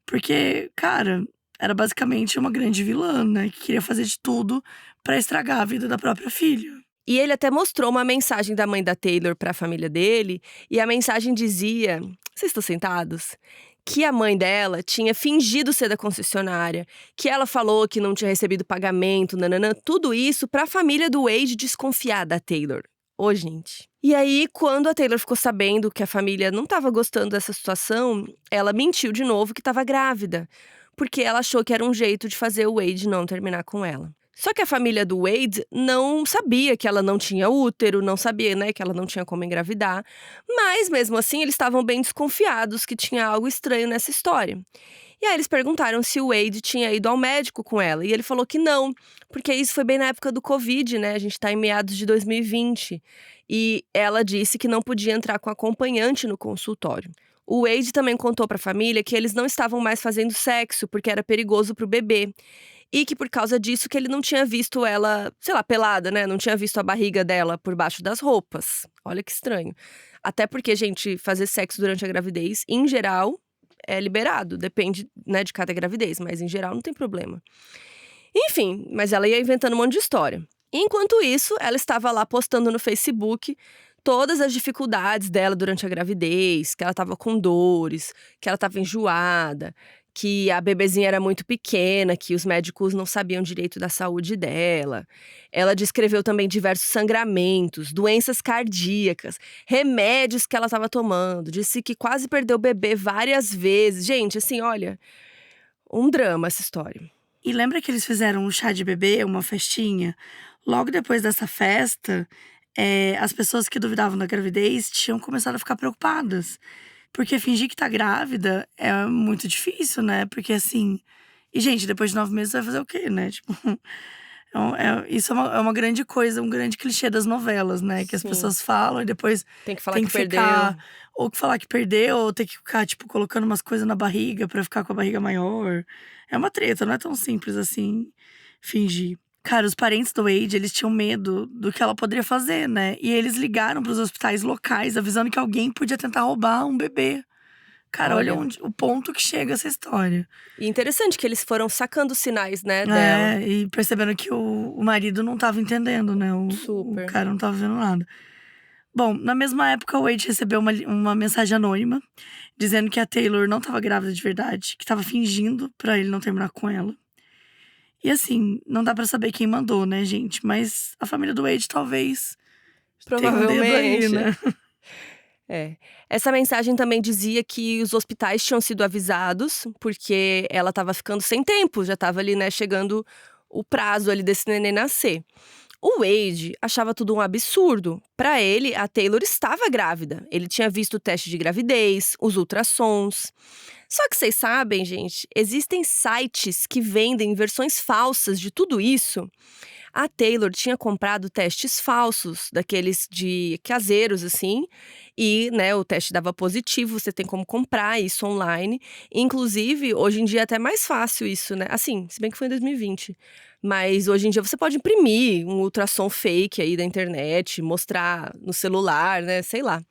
Porque, cara, era basicamente uma grande vilã, né? Que queria fazer de tudo pra estragar a vida da própria filha. E ele até mostrou uma mensagem da mãe da Taylor para a família dele, e a mensagem dizia, vocês estão sentados? Que a mãe dela tinha fingido ser da concessionária, que ela falou que não tinha recebido pagamento, nananã, tudo isso para a família do Wade desconfiar da Taylor. Ô, gente. E aí, quando a Taylor ficou sabendo que a família não estava gostando dessa situação, ela mentiu de novo que estava grávida, porque ela achou que era um jeito de fazer o Wade não terminar com ela. Só que a família do Wade não sabia que ela não tinha útero, não sabia, né, que ela não tinha como engravidar. Mas, mesmo assim, eles estavam bem desconfiados que tinha algo estranho nessa história. E aí eles perguntaram se o Wade tinha ido ao médico com ela. E ele falou que não, porque isso foi bem na época do Covid, né? A gente tá em meados de 2020. E ela disse que não podia entrar com acompanhante no consultório. O Wade também contou pra família que eles não estavam mais fazendo sexo, porque era perigoso pro bebê. E que por causa disso que ele não tinha visto ela, sei lá, pelada, né? Não tinha visto a barriga dela por baixo das roupas. Olha que estranho. Até porque, gente, fazer sexo durante a gravidez, em geral, é liberado. Depende, né, de cada gravidez, mas em geral não tem problema. Enfim, mas ela ia inventando um monte de história. Enquanto isso, ela estava lá postando no Facebook todas as dificuldades dela durante a gravidez, que ela estava com dores, que ela estava enjoada, que a bebezinha era muito pequena, que os médicos não sabiam direito da saúde dela. Ela descreveu também diversos sangramentos, doenças cardíacas, remédios que ela estava tomando. Disse que quase perdeu o bebê várias vezes. Gente, assim, olha, um drama essa história. E lembra que eles fizeram um chá de bebê, uma festinha? Logo depois dessa festa, as pessoas que duvidavam da gravidez tinham começado a ficar preocupadas. Porque fingir que tá grávida é muito difícil, né? Porque assim… E, gente, depois de 9 meses vai fazer o quê, né? Tipo… isso é uma grande coisa, um grande clichê das novelas, né? Que as Sim. pessoas falam e depois Tem que falar que ficar… perdeu. Ou que falar que perdeu, ou ter que ficar, tipo, colocando umas coisas na barriga pra ficar com a barriga maior. É uma treta, não é tão simples assim, fingir. Cara, os parentes do Wade, eles tinham medo do que ela poderia fazer, né? E eles ligaram pros hospitais locais, avisando que alguém podia tentar roubar um bebê. Cara, olha o ponto que chega essa história. E interessante que eles foram sacando sinais, né, dela. E percebendo que o marido não tava entendendo, né? Super. O cara não tava vendo nada. Bom, na mesma época, o Wade recebeu uma mensagem anônima dizendo que a Taylor não tava grávida de verdade, que tava fingindo pra ele não terminar com ela. E assim, não dá pra saber quem mandou, né, gente? Mas a família do Wade talvez tenha um dedo aí, né? Essa mensagem também dizia que os hospitais tinham sido avisados, porque ela estava ficando sem tempo, já estava ali, né, chegando o prazo ali desse neném nascer. O Wade achava tudo um absurdo. Para ele, a Taylor estava grávida. Ele tinha visto o teste de gravidez, os ultrassons. Só que vocês sabem, gente, existem sites que vendem versões falsas de tudo isso. A Taylor tinha comprado testes falsos, daqueles de caseiros, assim. E, né, o teste dava positivo, você tem como comprar isso online. Inclusive, hoje em dia é até mais fácil isso, né? Assim, se bem que foi em 2020. Mas hoje em dia você pode imprimir um ultrassom fake aí da internet, mostrar no celular, né? Sei lá.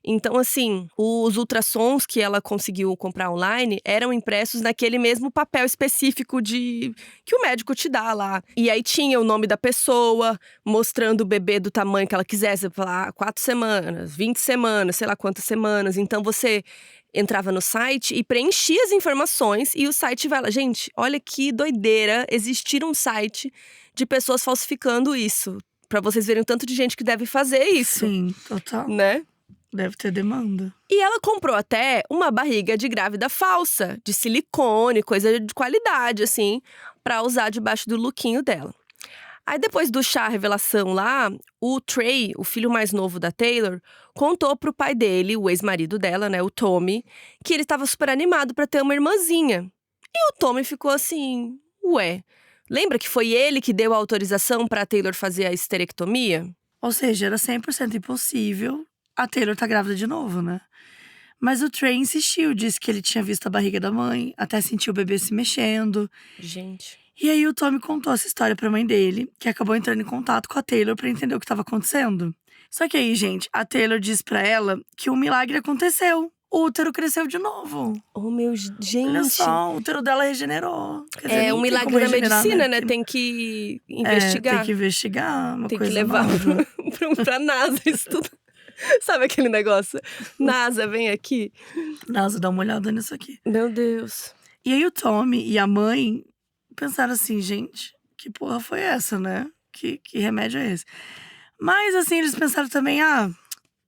Então, assim, os ultrassons que ela conseguiu comprar online eram impressos naquele mesmo papel específico que o médico te dá lá. E aí tinha o nome da pessoa, mostrando o bebê do tamanho que ela quisesse, falar 4 semanas, 20 semanas, sei lá quantas semanas. Então você entrava no site e preenchia as informações e o site vai lá. Gente, olha que doideira existir um site de pessoas falsificando isso. Pra vocês verem o tanto de gente que deve fazer isso. Sim, total. Né? Deve ter demanda. E ela comprou até uma barriga de grávida falsa, de silicone, coisa de qualidade, assim, pra usar debaixo do lookinho dela. Aí depois do chá revelação lá, o Trey, o filho mais novo da Taylor, contou pro pai dele, o ex-marido dela, né, o Tommy, que ele tava super animado pra ter uma irmãzinha. E o Tommy ficou assim, ué, lembra que foi ele que deu a autorização pra Taylor fazer a histerectomia? Ou seja, era 100% impossível a Taylor tá grávida de novo, né? Mas o Trey insistiu, disse que ele tinha visto a barriga da mãe, até sentiu o bebê se mexendo. Gente. E aí o Tommy contou essa história pra mãe dele, que acabou entrando em contato com a Taylor pra entender o que estava acontecendo. Só que aí, gente, a Taylor disse pra ela que um milagre aconteceu. O útero cresceu de novo. Oh, meu, gente. Olha só, o útero dela regenerou. Quer dizer, É nem um tem milagre como da regenerar, medicina, né? Porque- Tem que investigar. Tem que investigar, uma Tem que coisa levar nova. pra NASA isso tudo. Sabe aquele negócio? NASA, vem aqui. NASA, dá uma olhada nisso aqui. Meu Deus. E aí o Tommy e a mãe pensaram assim, gente, que porra foi essa, né? Que remédio é esse? Mas assim, eles pensaram também,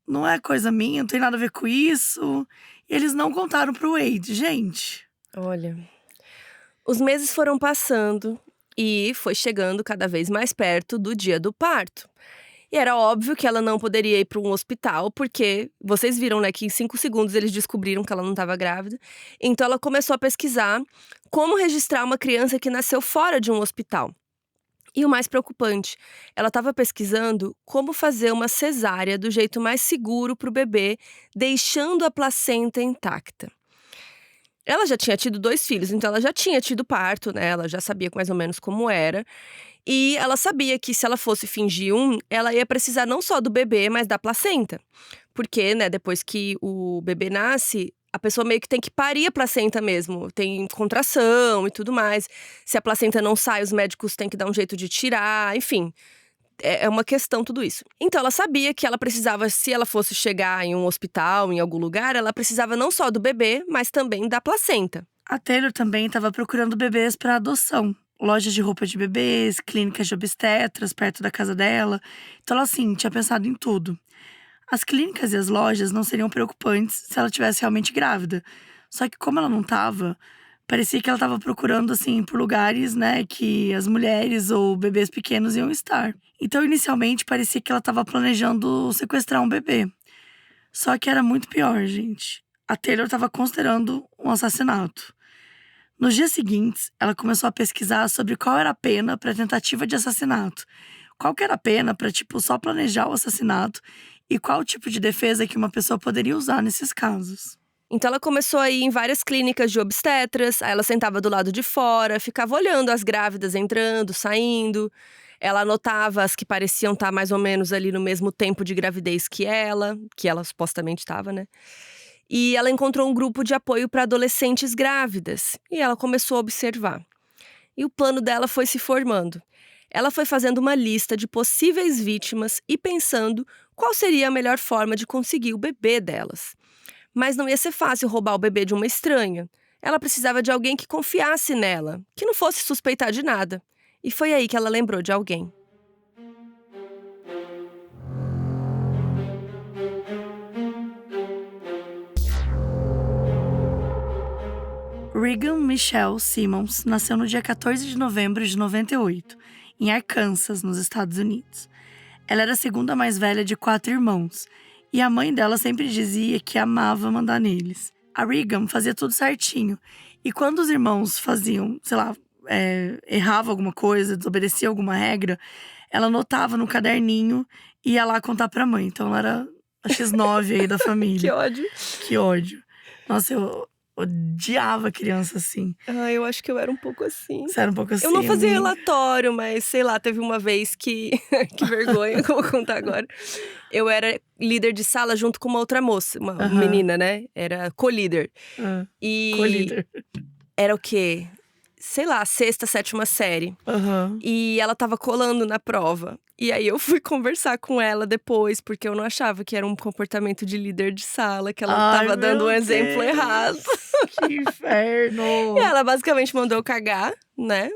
não é coisa minha, não tem nada a ver com isso. E eles não contaram pro Wade, gente. Olha, os meses foram passando e foi chegando cada vez mais perto do dia do parto. E era óbvio que ela não poderia ir para um hospital, porque vocês viram, né, que em 5 segundos eles descobriram que ela não estava grávida. Então ela começou a pesquisar como registrar uma criança que nasceu fora de um hospital. E o mais preocupante, ela estava pesquisando como fazer uma cesárea do jeito mais seguro para o bebê, deixando a placenta intacta. Ela já tinha tido 2 filhos, então ela já tinha tido parto, né? Ela já sabia mais ou menos como era. E ela sabia que se ela fosse fingir ela ia precisar não só do bebê, mas da placenta. Porque, né, depois que o bebê nasce, a pessoa meio que tem que parir a placenta mesmo. Tem contração e tudo mais. Se a placenta não sai, os médicos têm que dar um jeito de tirar, enfim. É uma questão tudo isso. Então ela sabia que ela precisava, se ela fosse chegar em um hospital, em algum lugar, ela precisava não só do bebê, mas também da placenta. A Taylor também estava procurando bebês para adoção. Lojas de roupa de bebês, clínicas de obstetras perto da casa dela. Então ela, assim, tinha pensado em tudo. As clínicas e as lojas não seriam preocupantes se ela tivesse realmente grávida. Só que como ela não estava, parecia que ela estava procurando, assim, por lugares, né, que as mulheres ou bebês pequenos iam estar. Então, inicialmente, parecia que ela estava planejando sequestrar um bebê. Só que era muito pior, gente. A Taylor estava considerando um assassinato. Nos dias seguintes, ela começou a pesquisar sobre qual era a pena para tentativa de assassinato. Qual que era a pena para, só planejar o assassinato e qual tipo de defesa que uma pessoa poderia usar nesses casos. Então ela começou a ir em várias clínicas de obstetras, aí ela sentava do lado de fora, ficava olhando as grávidas entrando, saindo. Ela anotava as que pareciam estar mais ou menos ali no mesmo tempo de gravidez que ela supostamente estava, né? E ela encontrou um grupo de apoio para adolescentes grávidas. E ela começou a observar. E o plano dela foi se formando. Ela foi fazendo uma lista de possíveis vítimas e pensando qual seria a melhor forma de conseguir o bebê delas. Mas não ia ser fácil roubar o bebê de uma estranha. Ela precisava de alguém que confiasse nela, que não fosse suspeitar de nada. E foi aí que ela lembrou de alguém. Regan Michelle Simmons nasceu no dia 14 de novembro de 98, em Arkansas, nos Estados Unidos. Ela era a segunda mais velha de 4 irmãos, e a mãe dela sempre dizia que amava mandar neles. A Regan fazia tudo certinho, e quando os irmãos faziam, errava alguma coisa, desobedecia alguma regra, ela anotava no caderninho e ia lá contar pra mãe. Então ela era a X9 aí da família. Que ódio. Que ódio. Nossa, eu odiava criança assim. Eu acho que eu era um pouco assim. Você era um pouco assim. Eu não fazia amiga? relatório, mas sei lá, teve uma vez que… que vergonha que eu vou contar agora. Eu era líder de sala junto com uma outra moça, uma menina, né? Era co-líder. E Co-líder. era o quê? Sei lá, 6ª, 7ª série. E ela tava colando na prova. E aí eu fui conversar com ela depois, porque eu não achava que era um comportamento de líder de sala, que ela tava dando um exemplo errado. Que inferno! E ela basicamente mandou eu cagar, né?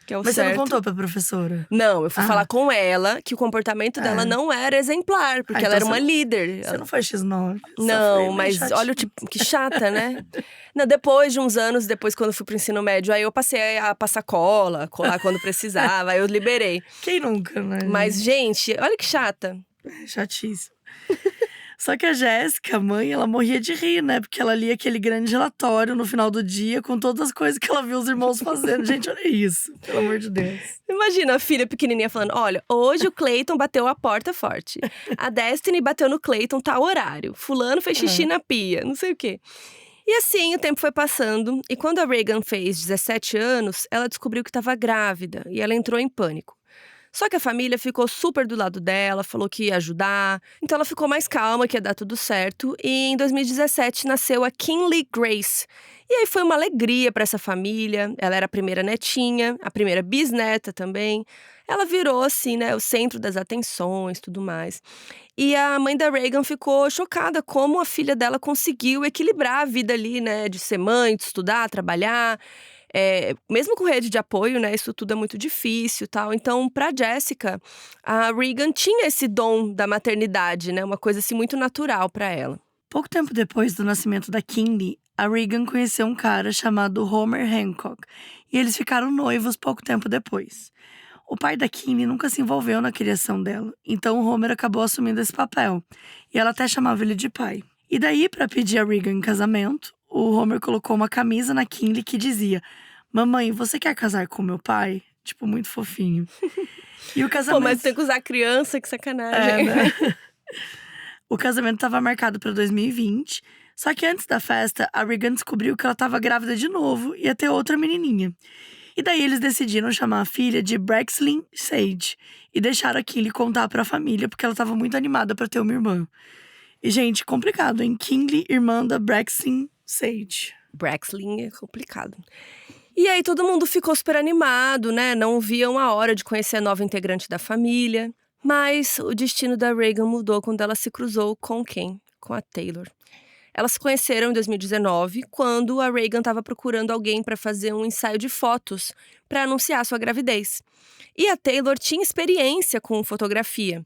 que é o Mas certo. você não contou pra professora? Não, eu fui falar com ela que o comportamento dela não era exemplar, porque ela então era uma líder. Você não foi X9. Não, mas olha o tipo, que chata, né? Não, depois de uns anos, quando eu fui pro ensino médio, aí eu passei a passar colar quando precisava, aí eu liberei. Quem nunca, né? Mas, gente, olha que chata. Chatíssimo. Só que a Jéssica, a mãe, ela morria de rir, né? Porque ela lia aquele grande relatório no final do dia com todas as coisas que ela viu os irmãos fazendo. Gente, olha isso, pelo amor de Deus. Imagina a filha pequenininha falando, olha, hoje o Clayton bateu a porta forte. A Destiny bateu no Clayton tal horário. Fulano fez xixi na pia, não sei o quê. E assim, o tempo foi passando. E quando a Reagan fez 17 anos, ela descobriu que estava grávida. E ela entrou em pânico. Só que a família ficou super do lado dela, falou que ia ajudar. Então ela ficou mais calma, que ia dar tudo certo. E em 2017 nasceu a Kinley Grace. E aí foi uma alegria para essa família. Ela era a primeira netinha, a primeira bisneta também. Ela virou, assim, né, o centro das atenções, tudo mais. E a mãe da Reagan ficou chocada como a filha dela conseguiu equilibrar a vida ali, né, de ser mãe, de estudar, trabalhar. Mesmo com rede de apoio, né, isso tudo é muito difícil e tal. Então, pra Jessica, a Reagan tinha esse dom da maternidade, né, uma coisa assim muito natural pra ela. Pouco tempo depois do nascimento da Kinley, a Reagan conheceu um cara chamado Homer Hancock. E eles ficaram noivos pouco tempo depois. O pai da Kinley nunca se envolveu na criação dela, então o Homer acabou assumindo esse papel. E ela até chamava ele de pai. E daí, pra pedir a Reagan em casamento, o Homer colocou uma camisa na Kinley que dizia: "Mamãe, você quer casar com meu pai?" Tipo, muito fofinho. E o casamento… Pô, mas tem que usar criança, que sacanagem. né? O casamento estava marcado para 2020, só que antes da festa, a Reagan descobriu que ela estava grávida de novo e ia ter outra menininha. E daí eles decidiram chamar a filha de Braxlyn Sage e deixaram a Kinley contar para a família, porque ela estava muito animada para ter uma irmã. E, gente, complicado, hein? Kinley, irmã da Braxlyn Sage. Braxlyn é complicado. E aí todo mundo ficou super animado, né? Não viam a hora de conhecer a nova integrante da família. Mas o destino da Reagan mudou quando ela se cruzou com quem? Com a Taylor. Elas se conheceram em 2019, quando a Reagan estava procurando alguém para fazer um ensaio de fotos para anunciar sua gravidez. E a Taylor tinha experiência com fotografia.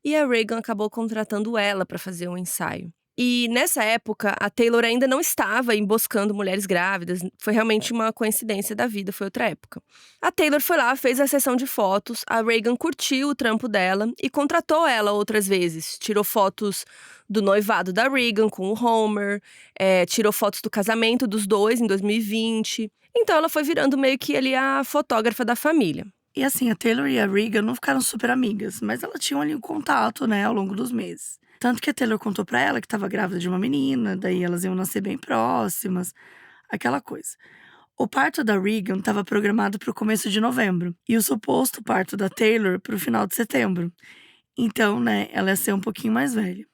E a Reagan acabou contratando ela para fazer um ensaio. E nessa época, a Taylor ainda não estava emboscando mulheres grávidas. Foi realmente uma coincidência da vida, foi outra época. A Taylor foi lá, fez a sessão de fotos, a Reagan curtiu o trampo dela e contratou ela outras vezes. Tirou fotos do noivado da Reagan com o Homer, tirou fotos do casamento dos dois em 2020. Então ela foi virando meio que ali a fotógrafa da família. E assim, a Taylor e a Reagan não ficaram super amigas, mas elas tinham ali um contato, né, ao longo dos meses. Tanto que a Taylor contou pra ela que estava grávida de uma menina, daí elas iam nascer bem próximas, aquela coisa. O parto da Reagan estava programado para o começo de novembro e o suposto parto da Taylor para o final de setembro. Então, né, ela ia ser um pouquinho mais velha.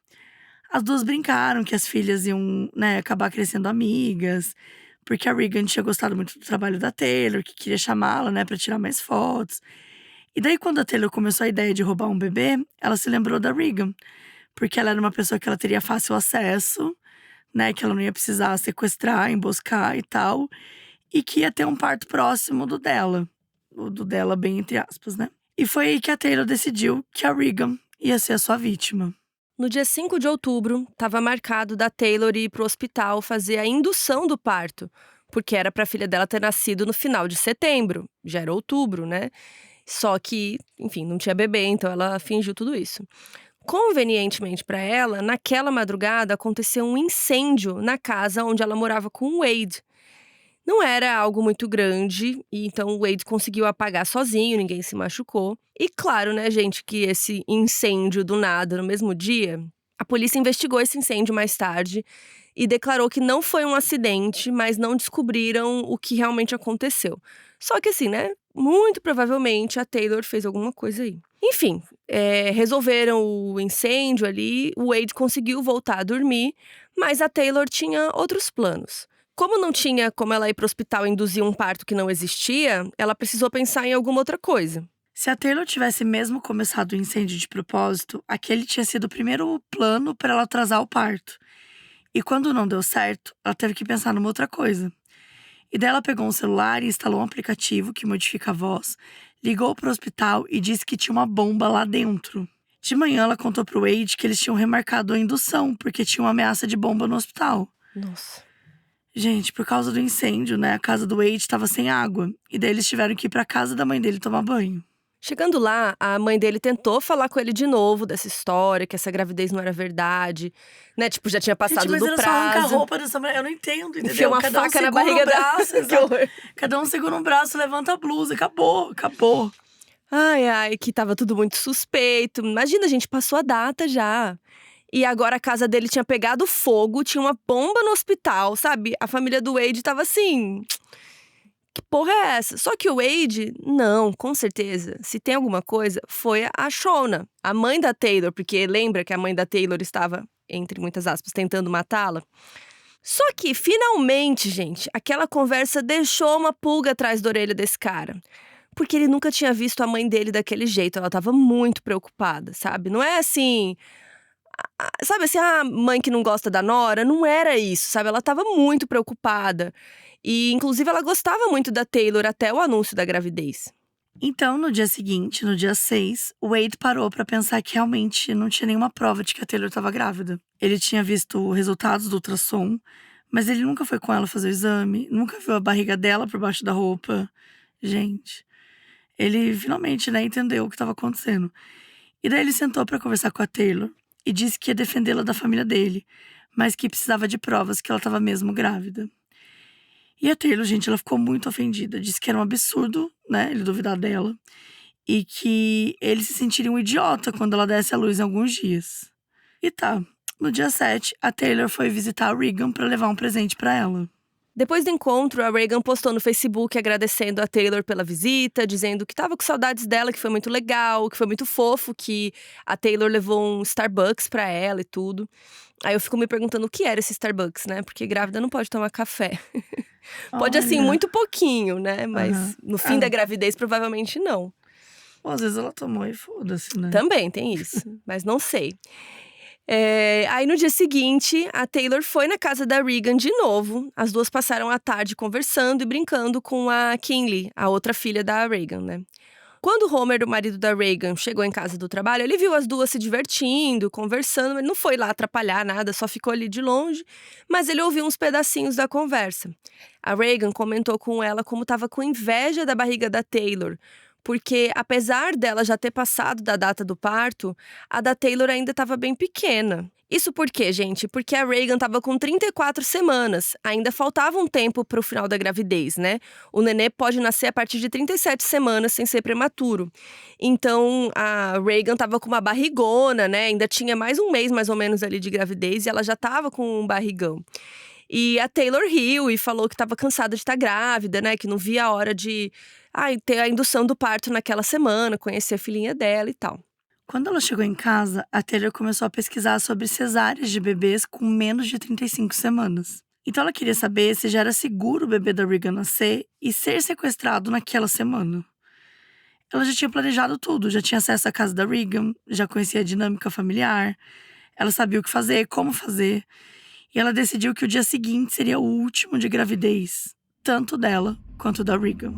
As duas brincaram que as filhas iam, né, acabar crescendo amigas, porque a Reagan tinha gostado muito do trabalho da Taylor, que queria chamá-la, né, para tirar mais fotos. E daí, quando a Taylor começou a ideia de roubar um bebê, ela se lembrou da Reagan, porque ela era uma pessoa que ela teria fácil acesso, né, que ela não ia precisar sequestrar, emboscar e tal, e que ia ter um parto próximo do dela. O do dela, bem entre aspas, né? E foi aí que a Taylor decidiu que a Reagan ia ser a sua vítima. No dia 5 de outubro, estava marcado da Taylor ir pro hospital fazer a indução do parto, porque era pra filha dela ter nascido no final de setembro, já era outubro, né? Só que, enfim, não tinha bebê, então ela fingiu tudo isso. Convenientemente para ela, naquela madrugada aconteceu um incêndio na casa onde ela morava com o Wade. Não era algo muito grande, e então o Wade conseguiu apagar sozinho, ninguém se machucou. E claro, né, gente, que esse incêndio do nada no mesmo dia, a polícia investigou esse incêndio mais tarde e declarou que não foi um acidente, mas não descobriram o que realmente aconteceu. Só que assim, né, muito provavelmente a Taylor fez alguma coisa aí. Enfim, resolveram o incêndio ali, o Wade conseguiu voltar a dormir, mas a Taylor tinha outros planos. Como não tinha como ela ir para o hospital e induzir um parto que não existia, ela precisou pensar em alguma outra coisa. Se a Taylor tivesse mesmo começado o incêndio de propósito, aquele tinha sido o primeiro plano para ela atrasar o parto. E quando não deu certo, ela teve que pensar numa outra coisa. E daí ela pegou um celular e instalou um aplicativo que modifica a voz, ligou para o hospital e disse que tinha uma bomba lá dentro. De manhã ela contou pro Wade que eles tinham remarcado a indução, porque tinha uma ameaça de bomba no hospital. Nossa. Gente, por causa do incêndio, né, a casa do Wade estava sem água. E daí eles tiveram que ir pra casa da mãe dele tomar banho. Chegando lá, a mãe dele tentou falar com ele de novo dessa história, que essa gravidez não era verdade, né? Tipo, já tinha passado Gente, mas do era só arrancar a prazo. roupa dessa mulher. Eu não entendo, entendeu? Enfia uma Cada um faca na segura barriga o braço, dela. Que exato. horror. Cada um segura um braço, levanta a blusa. Acabou. Ai, que tava tudo muito suspeito. Imagina, gente, passou a data já. E agora a casa dele tinha pegado fogo, tinha uma bomba no hospital, sabe? A família do Wade tava assim… Que porra é essa? Só que o Wade, não, com certeza. Se tem alguma coisa, foi a Shona, a mãe da Taylor. Porque lembra que a mãe da Taylor estava, entre muitas aspas, tentando matá-la? Só que, finalmente, gente, aquela conversa deixou uma pulga atrás da orelha desse cara. Porque ele nunca tinha visto a mãe dele daquele jeito. Ela tava muito preocupada, sabe? Não é assim… Sabe assim, a mãe que não gosta da nora? Não era isso, sabe? Ela tava muito preocupada. E, inclusive, ela gostava muito da Taylor até o anúncio da gravidez. Então, no dia seguinte, no dia 6, o Wade parou pra pensar que realmente não tinha nenhuma prova de que a Taylor estava grávida. Ele tinha visto resultados do ultrassom, mas ele nunca foi com ela fazer o exame, nunca viu a barriga dela por baixo da roupa. Gente, ele finalmente, né, entendeu o que estava acontecendo. E daí ele sentou pra conversar com a Taylor e disse que ia defendê-la da família dele, mas que precisava de provas que ela estava mesmo grávida. E a Taylor, gente, ela ficou muito ofendida. Disse que era um absurdo, né, ele duvidar dela. E que ele se sentiria um idiota quando ela desse à luz em alguns dias. E tá, no dia 7, a Taylor foi visitar a Regan pra levar um presente pra ela. Depois do encontro, a Regan postou no Facebook agradecendo a Taylor pela visita, dizendo que tava com saudades dela, que foi muito legal, que foi muito fofo, que a Taylor levou um Starbucks pra ela e tudo. Aí eu fico me perguntando o que era esse Starbucks, né? Porque grávida não pode tomar café. Pode, assim, Olha. muito pouquinho, né? Mas no fim da Ah. gravidez, provavelmente não. Bom, às vezes ela tomou e foda-se, né? Também tem isso, mas não sei. Aí no dia seguinte, a Taylor foi na casa da Regan de novo. As duas passaram a tarde conversando e brincando com a Kinley, a outra filha da Regan, né? Quando Homer, o marido da Regan, chegou em casa do trabalho, ele viu as duas se divertindo, conversando. Ele não foi lá atrapalhar nada, só ficou ali de longe. Mas ele ouviu uns pedacinhos da conversa. A Regan comentou com ela como estava com inveja da barriga da Taylor, porque apesar dela já ter passado da data do parto, a da Taylor ainda estava bem pequena. Isso por quê, gente? Porque a Regan estava com 34 semanas. Ainda faltava um tempo para o final da gravidez, né? O nenê pode nascer a partir de 37 semanas sem ser prematuro. Então, a Regan estava com uma barrigona, né? Ainda tinha mais um mês, mais ou menos, ali de gravidez. E ela já estava com um barrigão. E a Taylor riu e falou que estava cansada de estar grávida, né? Que não via a hora de ter a indução do parto naquela semana, conhecer a filhinha dela e tal. Quando ela chegou em casa, a Taylor começou a pesquisar sobre cesáreas de bebês com menos de 35 semanas. Então ela queria saber se já era seguro o bebê da Regan nascer e ser sequestrado naquela semana. Ela já tinha planejado tudo, já tinha acesso à casa da Regan, já conhecia a dinâmica familiar, ela sabia o que fazer, como fazer. E ela decidiu que o dia seguinte seria o último de gravidez, tanto dela quanto da Regan.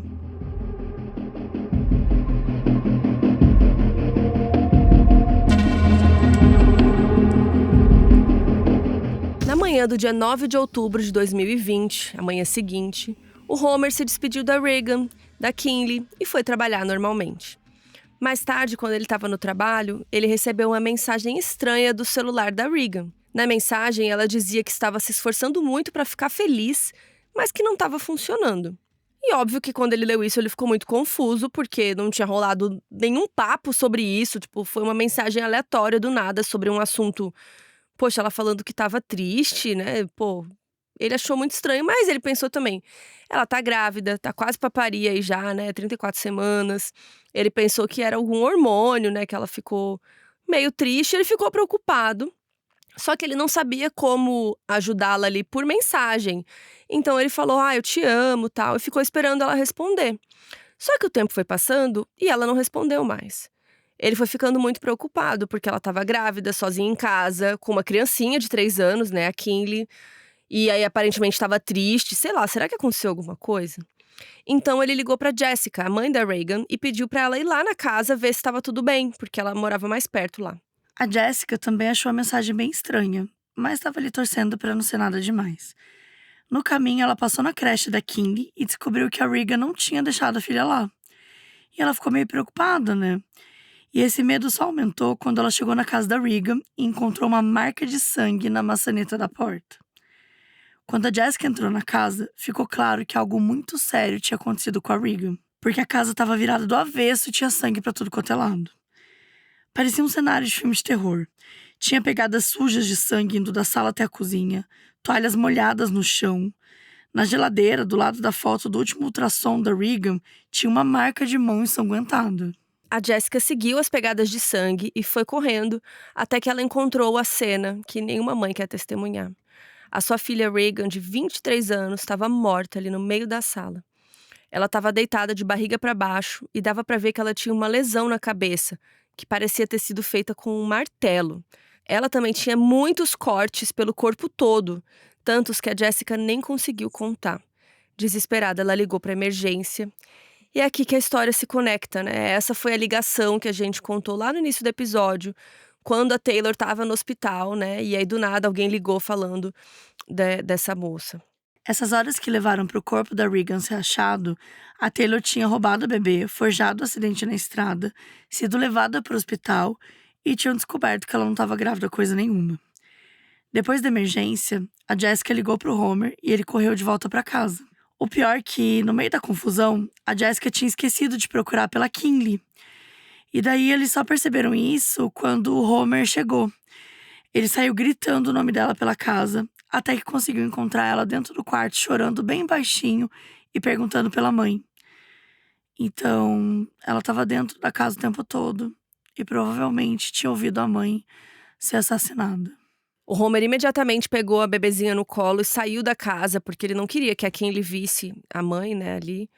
Na manhã do dia 9 de outubro de 2020, a manhã seguinte, o Homer se despediu da Regan, da Kinley e foi trabalhar normalmente. Mais tarde, quando ele estava no trabalho, ele recebeu uma mensagem estranha do celular da Regan. Na mensagem, ela dizia que estava se esforçando muito para ficar feliz, mas que não estava funcionando. E óbvio que quando ele leu isso, ele ficou muito confuso, porque não tinha rolado nenhum papo sobre isso. Tipo, foi uma mensagem aleatória do nada sobre um assunto. Poxa, ela falando que estava triste, né? Pô, ele achou muito estranho, mas ele pensou também. Ela tá grávida, tá quase pra parir aí já, né? 34 semanas. Ele pensou que era algum hormônio, né? Que ela ficou meio triste, ele ficou preocupado. Só que ele não sabia como ajudá-la ali por mensagem. Então ele falou, eu te amo, tal, e ficou esperando ela responder. Só que o tempo foi passando e ela não respondeu mais. Ele foi ficando muito preocupado, porque ela estava grávida, sozinha em casa, com uma criancinha de 3 anos, né, a Kinley. E aí aparentemente estava triste, sei lá, será que aconteceu alguma coisa? Então ele ligou pra Jessica, a mãe da Reagan, e pediu pra ela ir lá na casa ver se estava tudo bem, porque ela morava mais perto lá. A Jessica também achou a mensagem bem estranha, mas estava ali torcendo para não ser nada demais. No caminho, ela passou na creche da Kinley e descobriu que a Reagan não tinha deixado a filha lá. E ela ficou meio preocupada, né? E esse medo só aumentou quando ela chegou na casa da Reagan e encontrou uma marca de sangue na maçaneta da porta. Quando a Jessica entrou na casa, ficou claro que algo muito sério tinha acontecido com a Reagan, porque a casa estava virada do avesso e tinha sangue para tudo quanto é lado. Parecia um cenário de filme de terror. Tinha pegadas sujas de sangue indo da sala até a cozinha, toalhas molhadas no chão. Na geladeira, do lado da foto do último ultrassom da Reagan, tinha uma marca de mão ensanguentada. A Jessica seguiu as pegadas de sangue e foi correndo até que ela encontrou a cena que nenhuma mãe quer testemunhar. A sua filha Reagan, de 23 anos, estava morta ali no meio da sala. Ela estava deitada de barriga para baixo e dava para ver que ela tinha uma lesão na cabeça, que parecia ter sido feita com um martelo. Ela também tinha muitos cortes pelo corpo todo, tantos que a Jessica nem conseguiu contar. Desesperada, ela ligou para a emergência. E é aqui que a história se conecta, né? Essa foi a ligação que a gente contou lá no início do episódio, quando a Taylor estava no hospital, né? E aí, do nada, alguém ligou falando dessa moça. Essas horas que levaram para o corpo da Reagan ser achado, a Taylor tinha roubado o bebê, forjado o acidente na estrada, sido levada para o hospital e tinham descoberto que ela não estava grávida coisa nenhuma. Depois da emergência, a Jessica ligou para o Homer e ele correu de volta para casa. O pior é que, no meio da confusão, a Jessica tinha esquecido de procurar pela Kinley. E daí eles só perceberam isso quando o Homer chegou. Ele saiu gritando o nome dela pela casa, até que conseguiu encontrar ela dentro do quarto, chorando bem baixinho e perguntando pela mãe. Então, ela estava dentro da casa o tempo todo e provavelmente tinha ouvido a mãe ser assassinada. O Homer imediatamente pegou a bebezinha no colo e saiu da casa, porque ele não queria que a Kinley visse a mãe, né, ali.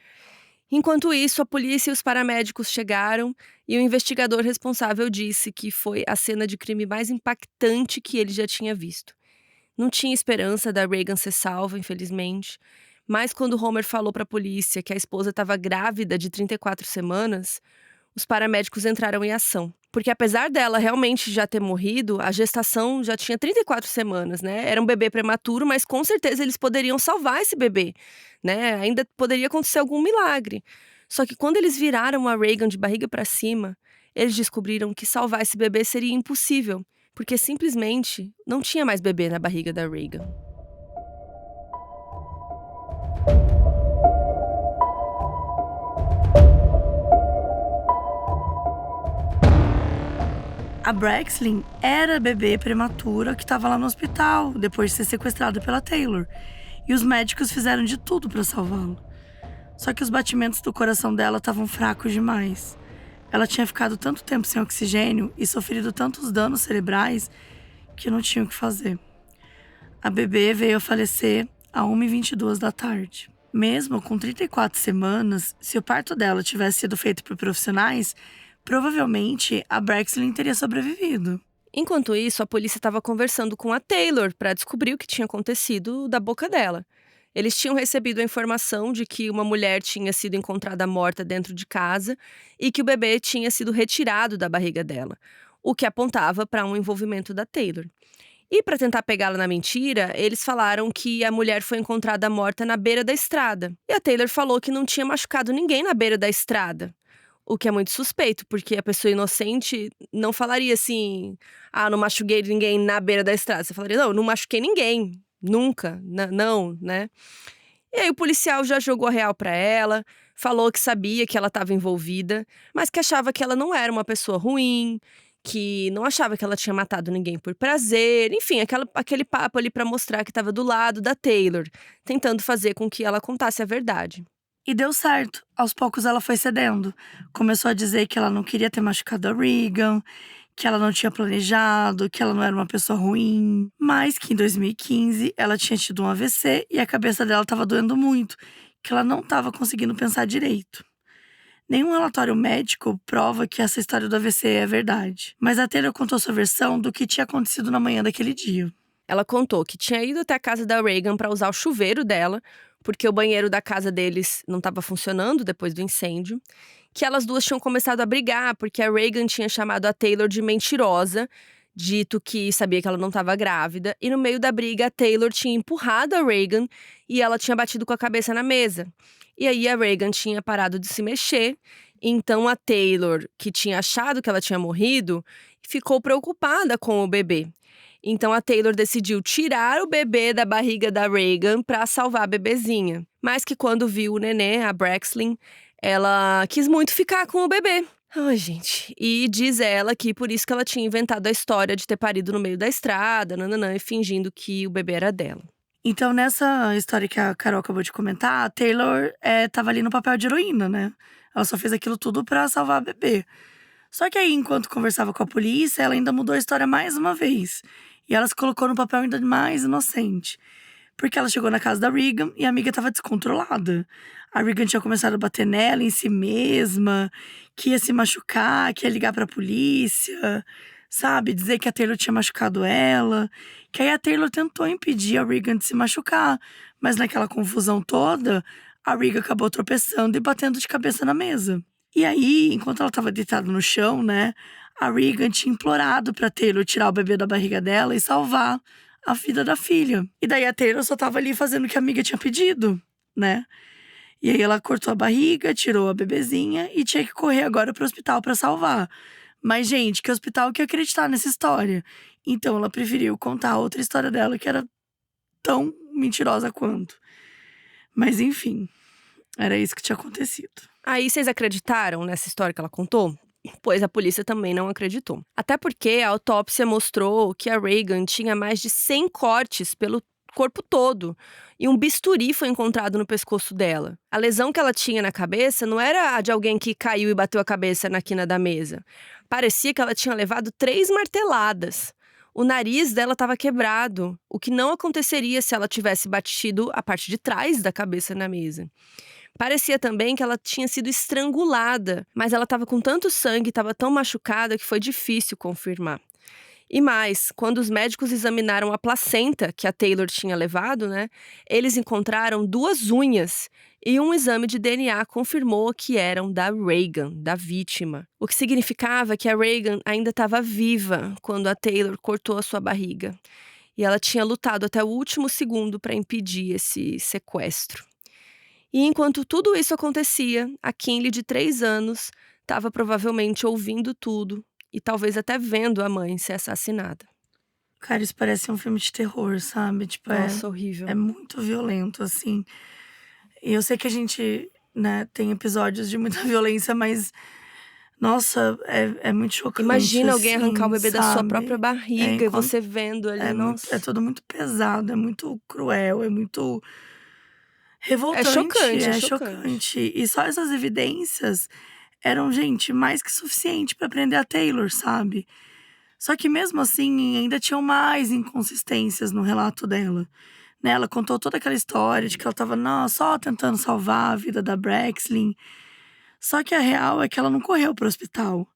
Enquanto isso, a polícia e os paramédicos chegaram e o investigador responsável disse que foi a cena de crime mais impactante que ele já tinha visto. Não tinha esperança da Reagan ser salva, infelizmente, mas quando Homer falou para a polícia que a esposa estava grávida de 34 semanas, os paramédicos entraram em ação. Porque apesar dela realmente já ter morrido, a gestação já tinha 34 semanas, né? Era um bebê prematuro, mas com certeza eles poderiam salvar esse bebê, né? Ainda poderia acontecer algum milagre. Só que quando eles viraram a Reagan de barriga para cima, eles descobriram que salvar esse bebê seria impossível, porque simplesmente não tinha mais bebê na barriga da Reagan. A Braxlin era a bebê prematura que estava lá no hospital, depois de ser sequestrada pela Taylor. E os médicos fizeram de tudo para salvá-lo. Só que os batimentos do coração dela estavam fracos demais. Ela tinha ficado tanto tempo sem oxigênio e sofrido tantos danos cerebrais que não tinha o que fazer. A bebê veio a falecer às 1h22 da tarde. Mesmo com 34 semanas, se o parto dela tivesse sido feito por profissionais, provavelmente a Braxlin teria sobrevivido. Enquanto isso, a polícia estava conversando com a Taylor para descobrir o que tinha acontecido da boca dela. Eles tinham recebido a informação de que uma mulher tinha sido encontrada morta dentro de casa e que o bebê tinha sido retirado da barriga dela, o que apontava para um envolvimento da Taylor. E para tentar pegá-la na mentira, eles falaram que a mulher foi encontrada morta na beira da estrada. E a Taylor falou que não tinha machucado ninguém na beira da estrada. O que é muito suspeito, porque a pessoa inocente não falaria assim: ah, não machuquei ninguém na beira da estrada. Você falaria: não machuquei ninguém. Nunca. Não, né? E aí o policial já jogou a real pra ela, falou que sabia que ela estava envolvida, mas que achava que ela não era uma pessoa ruim, que não achava que ela tinha matado ninguém por prazer, enfim, aquele papo ali pra mostrar que estava do lado da Taylor, tentando fazer com que ela contasse a verdade. E deu certo. Aos poucos ela foi cedendo. Começou a dizer que ela não queria ter machucado a Reagan, que ela não tinha planejado, que ela não era uma pessoa ruim. Mas que em 2015 ela tinha tido um AVC e a cabeça dela estava doendo muito, que ela não estava conseguindo pensar direito. Nenhum relatório médico prova que essa história do AVC é verdade. Mas a Taylor contou sua versão do que tinha acontecido na manhã daquele dia. Ela contou que tinha ido até a casa da Reagan para usar o chuveiro dela, porque o banheiro da casa deles não estava funcionando depois do incêndio, que elas duas tinham começado a brigar porque a Reagan tinha chamado a Taylor de mentirosa, dito que sabia que ela não estava grávida, e no meio da briga a Taylor tinha empurrado a Reagan e ela tinha batido com a cabeça na mesa. E aí a Reagan tinha parado de se mexer, então a Taylor, que tinha achado que ela tinha morrido, ficou preocupada com o bebê. Então a Taylor decidiu tirar o bebê da barriga da Reagan para salvar a bebezinha. Mas que quando viu o nenê, a Braxlin, ela quis muito ficar com o bebê. Ai, gente. E diz ela que por isso que ela tinha inventado a história de ter parido no meio da estrada, nananã, e fingindo que o bebê era dela. Então, nessa história que a Carol acabou de comentar, a Taylor tava ali no papel de heroína, né? Ela só fez aquilo tudo pra salvar a bebê. Só que aí, enquanto conversava com a polícia, ela ainda mudou a história mais uma vez. E ela se colocou no papel ainda mais inocente. Porque ela chegou na casa da Reagan e a amiga tava descontrolada. A Reagan tinha começado a bater nela, em si mesma, que ia se machucar, que ia ligar pra polícia, sabe? Dizer que a Taylor tinha machucado ela. Que aí a Taylor tentou impedir a Reagan de se machucar. Mas naquela confusão toda, a Reagan acabou tropeçando e batendo de cabeça na mesa. E aí, enquanto ela tava deitada no chão, né? A Reagan tinha implorado pra Taylor tirar o bebê da barriga dela e salvar a vida da filha. E daí a Taylor só tava ali fazendo o que a amiga tinha pedido, né? E aí ela cortou a barriga, tirou a bebezinha e tinha que correr agora pro hospital pra salvar. Mas, gente, que hospital que ia acreditar nessa história? Então ela preferiu contar outra história dela que era tão mentirosa quanto. Mas enfim, era isso que tinha acontecido. Aí vocês acreditaram nessa história que ela contou? Pois a polícia também não acreditou. Até porque a autópsia mostrou que a Reagan tinha mais de 100 cortes pelo corpo todo. E um bisturi foi encontrado no pescoço dela. A lesão que ela tinha na cabeça não era a de alguém que caiu e bateu a cabeça na quina da mesa. Parecia que ela tinha levado 3 marteladas. O nariz dela estava quebrado, o que não aconteceria se ela tivesse batido a parte de trás da cabeça na mesa. Parecia também que ela tinha sido estrangulada, mas ela estava com tanto sangue, estava tão machucada que foi difícil confirmar. E mais, quando os médicos examinaram a placenta que a Taylor tinha levado, né, eles encontraram 2 unhas e um exame de DNA confirmou que eram da Reagan, da vítima. O que significava que a Reagan ainda estava viva quando a Taylor cortou a sua barriga. E ela tinha lutado até o último segundo para impedir esse sequestro. E enquanto tudo isso acontecia, a Kinley, de 3 anos, estava provavelmente ouvindo tudo e talvez até vendo a mãe ser assassinada. Cara, isso parece um filme de terror, sabe? Tipo, Nossa, horrível. é muito violento, assim. E eu sei que a gente, né, tem episódios de muita violência, mas… Nossa, é muito chocante. Imagina alguém assim, arrancar o bebê da sua sabe? própria barriga e enquanto- você vendo ali, nossa. É tudo muito pesado, é muito cruel, é muito revoltante. É chocante. chocante. E só essas evidências eram, gente, mais que suficiente pra prender a Taylor, sabe? Só que mesmo assim, ainda tinham mais inconsistências no relato dela. Né? Ela contou toda aquela história de que ela tava só tentando salvar a vida da Braxlin. Só que a real é que ela não correu pro hospital.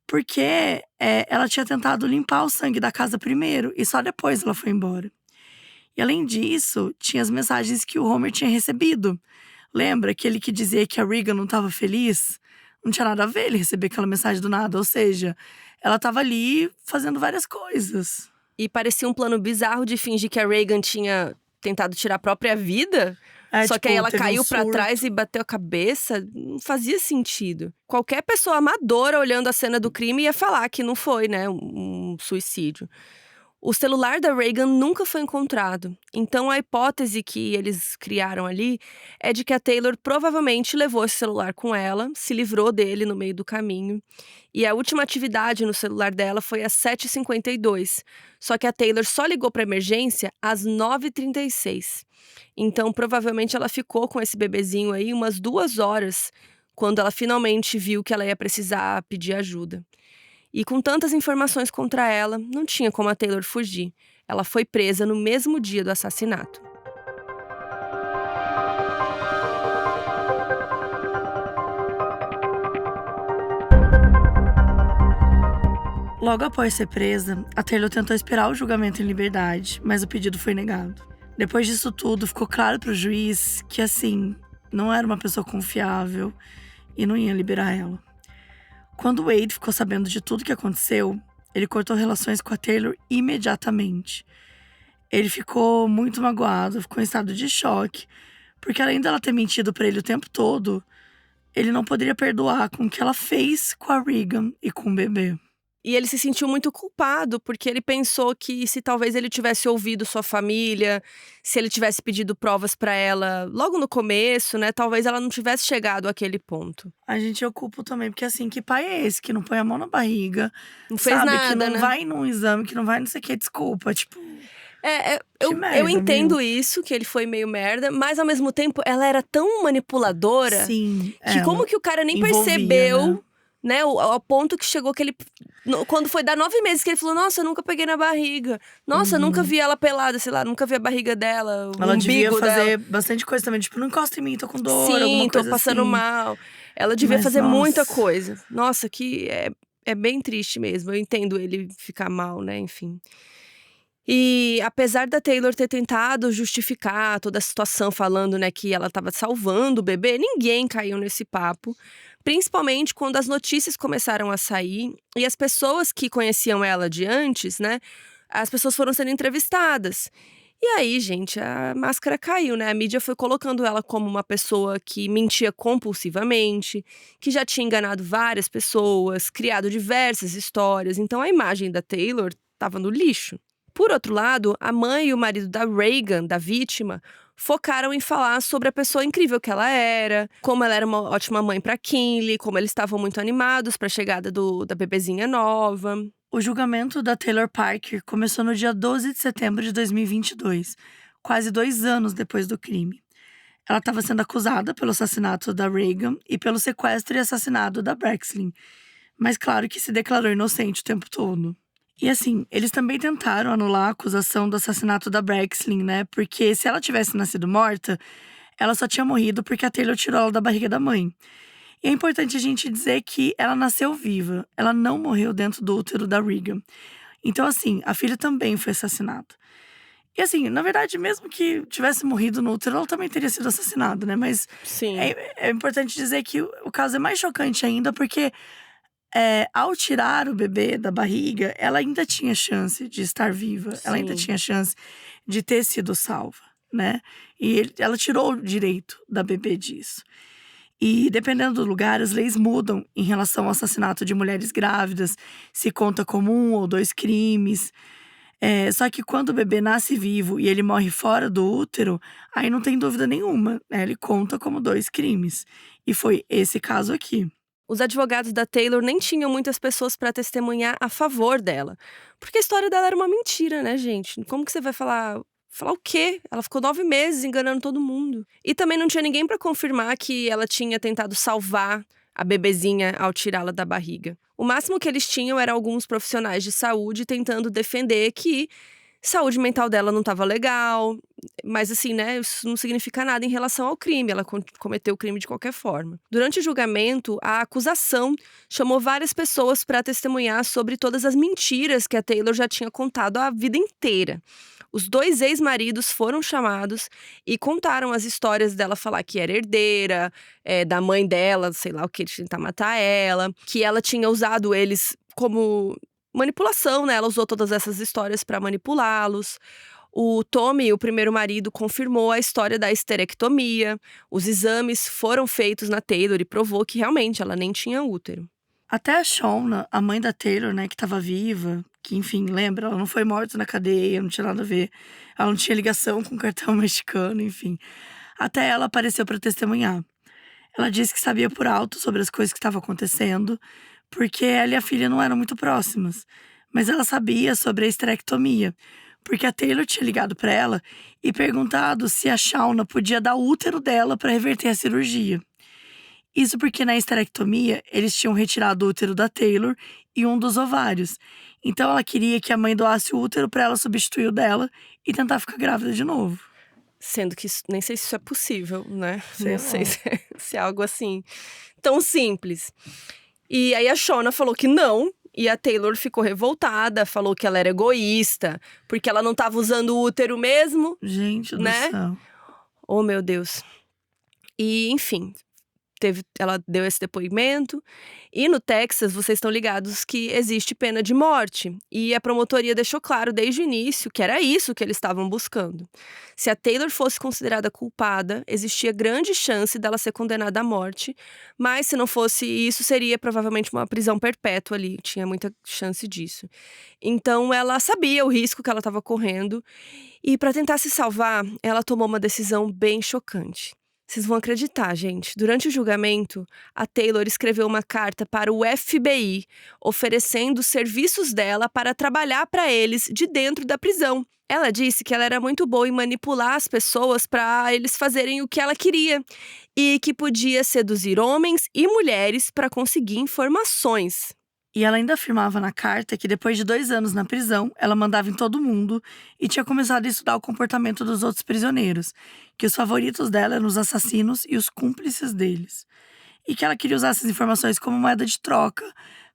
Porque ela tinha tentado limpar o sangue da casa primeiro e só depois ela foi embora. E além disso, tinha as mensagens que o Homer tinha recebido. Lembra aquele que dizia que a Reagan não estava feliz? Não tinha nada a ver ele receber aquela mensagem do nada. Ou seja, ela estava ali fazendo várias coisas. E parecia um plano bizarro de fingir que a Reagan tinha tentado tirar a própria vida. Só que aí ela caiu pra trás e bateu a cabeça. Não fazia sentido. Qualquer pessoa amadora olhando a cena do crime ia falar que não foi, né, um suicídio. O celular da Reagan nunca foi encontrado. Então a hipótese que eles criaram ali é de que a Taylor provavelmente levou esse celular com ela, se livrou dele no meio do caminho. E a última atividade no celular dela foi às 7h52. Só que a Taylor só ligou para emergência às 9h36. Então provavelmente ela ficou com esse bebezinho aí umas 2 horas, quando ela finalmente viu que ela ia precisar pedir ajuda. E com tantas informações contra ela, não tinha como a Taylor fugir. Ela foi presa no mesmo dia do assassinato. Logo após ser presa, a Taylor tentou esperar o julgamento em liberdade, mas o pedido foi negado. Depois disso tudo, ficou claro para o juiz que, assim, não era uma pessoa confiável e não ia liberar ela. Quando Wade ficou sabendo de tudo que aconteceu, ele cortou relações com a Taylor imediatamente. Ele ficou muito magoado, ficou em estado de choque, porque além dela ter mentido para ele o tempo todo, ele não poderia perdoar com o que ela fez com a Regan e com o bebê. E ele se sentiu muito culpado, porque ele pensou que se talvez ele tivesse ouvido sua família, se ele tivesse pedido provas pra ela logo no começo, né, talvez ela não tivesse chegado àquele ponto. A gente eu culpo também, porque assim, que pai é esse que não põe a mão na barriga, Não fez sabe? nada, Que não né? vai num exame, que não vai não sei o que, desculpa, tipo… Eu merda, entendo isso, que ele foi meio merda, mas ao mesmo tempo ela era tão manipuladora Sim, que como que o cara nem envolvia, percebeu, né, ao ponto que chegou que ele… Quando foi dar 9 meses que ele falou, nossa, eu nunca peguei na barriga. Nossa, eu nunca vi ela pelada, sei lá, nunca vi a barriga dela, o Ela devia umbigo fazer dela. bastante coisa também, tipo, não encosta em mim, tô com dor, Sim, alguma tô coisa passando assim. mal. Ela devia Mas, fazer nossa. muita coisa. Nossa, que é bem triste mesmo. Eu entendo ele ficar mal, né, enfim. E apesar da Taylor ter tentado justificar toda a situação, falando, né, que ela estava salvando o bebê, ninguém caiu nesse papo. Principalmente quando as notícias começaram a sair e as pessoas que conheciam ela de antes, né, as pessoas foram sendo entrevistadas. E aí, gente, a máscara caiu, né? A mídia foi colocando ela como uma pessoa que mentia compulsivamente, que já tinha enganado várias pessoas, criado diversas histórias. Então a imagem da Taylor estava no lixo. Por outro lado, a mãe e o marido da Regan, da vítima, focaram em falar sobre a pessoa incrível que ela era, como ela era uma ótima mãe para Kinley, como eles estavam muito animados para a chegada da bebezinha nova. O julgamento da Taylor Parker começou no dia 12 de setembro de 2022, quase 2 anos depois do crime. Ela estava sendo acusada pelo assassinato da Regan e pelo sequestro e assassinato da Braxlin, mas claro que se declarou inocente o tempo todo. E assim, eles também tentaram anular a acusação do assassinato da Braxlin, né? Porque se ela tivesse nascido morta, ela só tinha morrido porque a Taylor tirou ela da barriga da mãe. E é importante a gente dizer que ela nasceu viva, ela não morreu dentro do útero da Regan. Então assim, a filha também foi assassinada. E assim, na verdade, mesmo que tivesse morrido no útero, ela também teria sido assassinada, né? Mas Sim. é importante dizer que o caso é mais chocante ainda porque… ao tirar o bebê da barriga, ela ainda tinha chance de estar viva. Ela ainda Sim. tinha chance de ter sido salva, né? E ela tirou o direito da bebê disso. E dependendo do lugar, as leis mudam em relação ao assassinato de mulheres grávidas, se conta como 1 ou 2 crimes. Só que quando o bebê nasce vivo e ele morre fora do útero, aí não tem dúvida nenhuma, né? Ele conta como 2 crimes. E foi esse caso aqui. Os advogados da Taylor nem tinham muitas pessoas para testemunhar a favor dela. Porque a história dela era uma mentira, né, gente? Como que você vai falar… Falar o quê? Ela ficou 9 meses enganando todo mundo. E também não tinha ninguém para confirmar que ela tinha tentado salvar a bebezinha ao tirá-la da barriga. O máximo que eles tinham era alguns profissionais de saúde tentando defender que saúde mental dela não estava legal. Mas assim, né, isso não significa nada em relação ao crime. Ela cometeu o crime de qualquer forma. Durante o julgamento, a acusação chamou várias pessoas para testemunhar sobre todas as mentiras que a Taylor já tinha contado a vida inteira. Os 2 ex-maridos foram chamados e contaram as histórias dela falar que era herdeira, da mãe dela, sei lá o que, de tentar matar ela, que ela tinha usado eles como manipulação, né? Ela usou todas essas histórias para manipulá-los. O Tommy, o primeiro marido, confirmou a história da histerectomia. Os exames foram feitos na Taylor e provou que realmente ela nem tinha útero. Até a Shauna, a mãe da Taylor, né, que estava viva, que enfim, lembra, ela não foi morta na cadeia, não tinha nada a ver. Ela não tinha ligação com o cartel mexicano, enfim. Até ela apareceu para testemunhar. Ela disse que sabia por alto sobre as coisas que estavam acontecendo, porque ela e a filha não eram muito próximas. Mas ela sabia sobre a histerectomia, porque a Taylor tinha ligado para ela e perguntado se a Shauna podia dar o útero dela para reverter a cirurgia. Isso porque na histerectomia, eles tinham retirado o útero da Taylor e um dos ovários. Então ela queria que a mãe doasse o útero para ela substituir o dela e tentar ficar grávida de novo. Sendo que nem sei se isso é possível, né? Sei Não lá. sei se é algo assim tão simples. E aí a Shauna falou que não, e a Taylor ficou revoltada, falou que ela era egoísta, porque ela não estava usando o útero mesmo. Gente do Né? céu. Oh, meu Deus. E, enfim, ela deu esse depoimento. E no Texas, vocês estão ligados que existe pena de morte. E a promotoria deixou claro desde o início que era isso que eles estavam buscando. Se a Taylor fosse considerada culpada, existia grande chance dela ser condenada à morte. Mas se não fosse isso, seria provavelmente uma prisão perpétua ali. Tinha muita chance disso. Então ela sabia o risco que ela estava correndo. E para tentar se salvar, ela tomou uma decisão bem chocante. Vocês vão acreditar, gente. Durante o julgamento, a Taylor escreveu uma carta para o FBI, oferecendo os serviços dela para trabalhar para eles de dentro da prisão. Ela disse que ela era muito boa em manipular as pessoas para eles fazerem o que ela queria e que podia seduzir homens e mulheres para conseguir informações. E ela ainda afirmava na carta que depois de 2 anos na prisão, ela mandava em todo mundo e tinha começado a estudar o comportamento dos outros prisioneiros, que os favoritos dela eram os assassinos e os cúmplices deles. E que ela queria usar essas informações como moeda de troca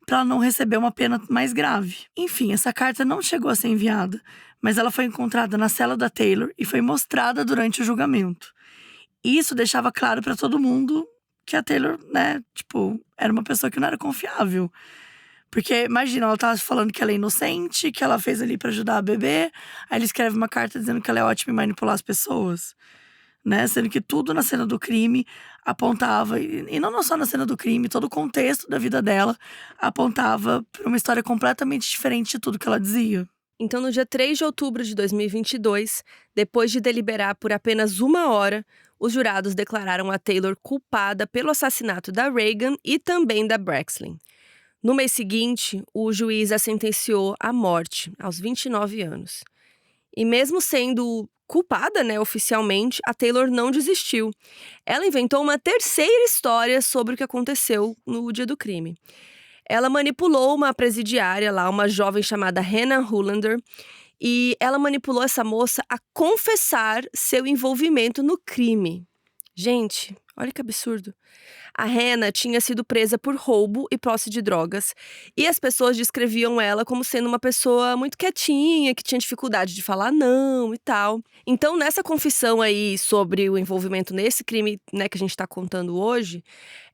para ela não receber uma pena mais grave. Enfim, essa carta não chegou a ser enviada, mas ela foi encontrada na cela da Taylor e foi mostrada durante o julgamento. E isso deixava claro para todo mundo que a Taylor, né, era uma pessoa que não era confiável. Porque, imagina, ela tava falando que ela é inocente, que ela fez ali pra ajudar a bebê. Aí ele escreve uma carta dizendo que ela é ótima em manipular as pessoas, né? Sendo que tudo na cena do crime apontava, e não só na cena do crime, todo o contexto da vida dela apontava pra uma história completamente diferente de tudo que ela dizia. Então, no dia 3 de outubro de 2022, depois de deliberar por apenas 1 hora, os jurados declararam a Taylor culpada pelo assassinato da Reagan e também da Braxley. No mês seguinte, o juiz a sentenciou à morte, aos 29 anos. E mesmo sendo culpada, oficialmente, a Taylor não desistiu. Ela inventou uma terceira história sobre o que aconteceu no dia do crime. Ela manipulou uma presidiária lá, uma jovem chamada Hannah Hollander, e ela manipulou essa moça a confessar seu envolvimento no crime. Gente, olha que absurdo. A Hannah tinha sido presa por roubo e posse de drogas, e as pessoas descreviam ela como sendo uma pessoa muito quietinha, que tinha dificuldade de falar não e tal. Então, nessa confissão aí sobre o envolvimento nesse crime, que a gente tá contando hoje,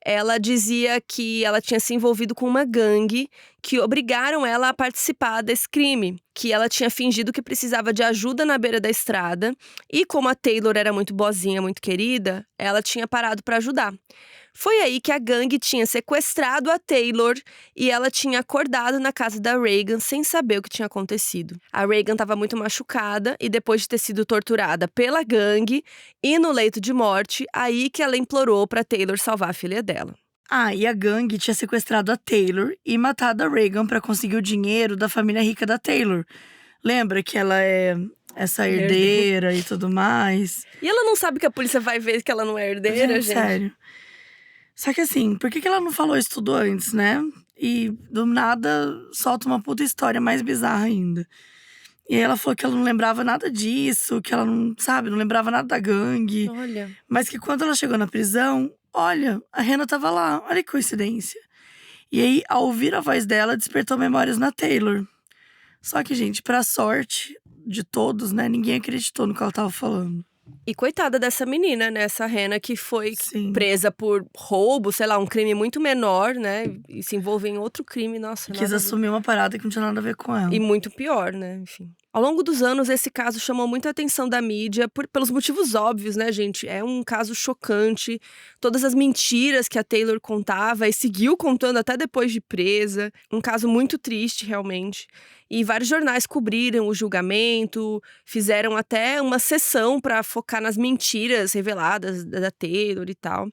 ela dizia que ela tinha se envolvido com uma gangue que obrigaram ela a participar desse crime, que ela tinha fingido que precisava de ajuda na beira da estrada, e como a Taylor era muito boazinha, muito querida, ela tinha parado para ajudar. Foi aí que a gangue tinha sequestrado a Taylor e ela tinha acordado na casa da Reagan sem saber o que tinha acontecido. A Reagan estava muito machucada e depois de ter sido torturada pela gangue e no leito de morte, aí que ela implorou para Taylor salvar a filha dela. E a gangue tinha sequestrado a Taylor e matado a Reagan para conseguir o dinheiro da família rica da Taylor. Lembra que ela é essa herdeira e tudo mais? E ela não sabe que a polícia vai ver que ela não é herdeira, gente? Sério. Só que assim, por que ela não falou isso tudo antes, né? E do nada solta uma puta história mais bizarra ainda. E aí ela falou que ela não lembrava nada disso, que ela não lembrava nada da gangue. Olha. Mas que quando ela chegou na prisão, olha, a Hannah tava lá, olha que coincidência. E aí, ao ouvir a voz dela, despertou memórias na Taylor. Só que, gente, pra sorte de todos, né, ninguém acreditou no que ela tava falando. E coitada dessa menina, né? Essa Hannah que foi Sim. presa por roubo, sei lá, um crime muito menor, né? E se envolveu em outro crime, nossa. Quis assumir uma parada que não tinha nada a ver com ela. E muito pior, né? Enfim. Ao longo dos anos, esse caso chamou muita atenção da mídia pelos motivos óbvios, né, gente? É um caso chocante. Todas as mentiras que a Taylor contava e seguiu contando até depois de presa. Um caso muito triste, realmente. E vários jornais cobriram o julgamento, fizeram até uma sessão para focar nas mentiras reveladas da Taylor e tal.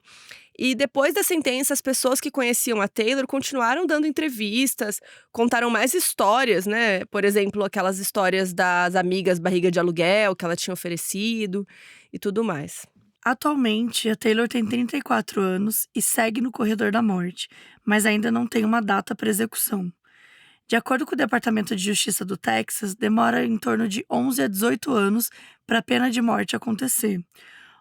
E depois da sentença, as pessoas que conheciam a Taylor continuaram dando entrevistas, contaram mais histórias, né? Por exemplo, aquelas histórias das amigas barriga de aluguel que ela tinha oferecido e tudo mais. Atualmente, a Taylor tem 34 anos e segue no corredor da morte, mas ainda não tem uma data para execução. De acordo com o Departamento de Justiça do Texas, demora em torno de 11 a 18 anos para a pena de morte acontecer.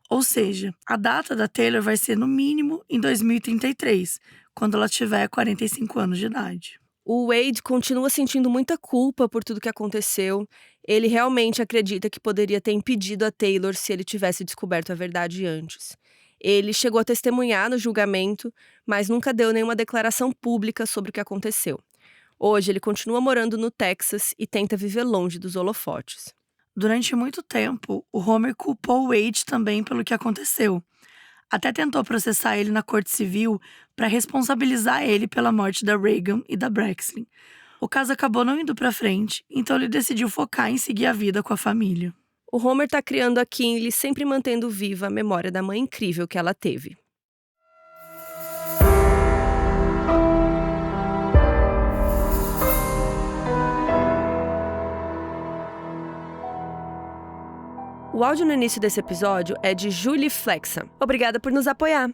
Ou seja, a data da Taylor vai ser no mínimo em 2033, quando ela tiver 45 anos de idade. O Wade continua sentindo muita culpa por tudo que aconteceu. Ele realmente acredita que poderia ter impedido a Taylor se ele tivesse descoberto a verdade antes. Ele chegou a testemunhar no julgamento, mas nunca deu nenhuma declaração pública sobre o que aconteceu. Hoje, ele continua morando no Texas e tenta viver longe dos holofotes. Durante muito tempo, o Homer culpou o Wade também pelo que aconteceu. Até tentou processar ele na corte civil para responsabilizar ele pela morte da Reagan e da Braxton. O caso acabou não indo para frente, então ele decidiu focar em seguir a vida com a família. O Homer tá criando a Kinley, sempre mantendo viva a memória da mãe incrível que ela teve. O áudio no início desse episódio é de Julie Flexa. Obrigada por nos apoiar!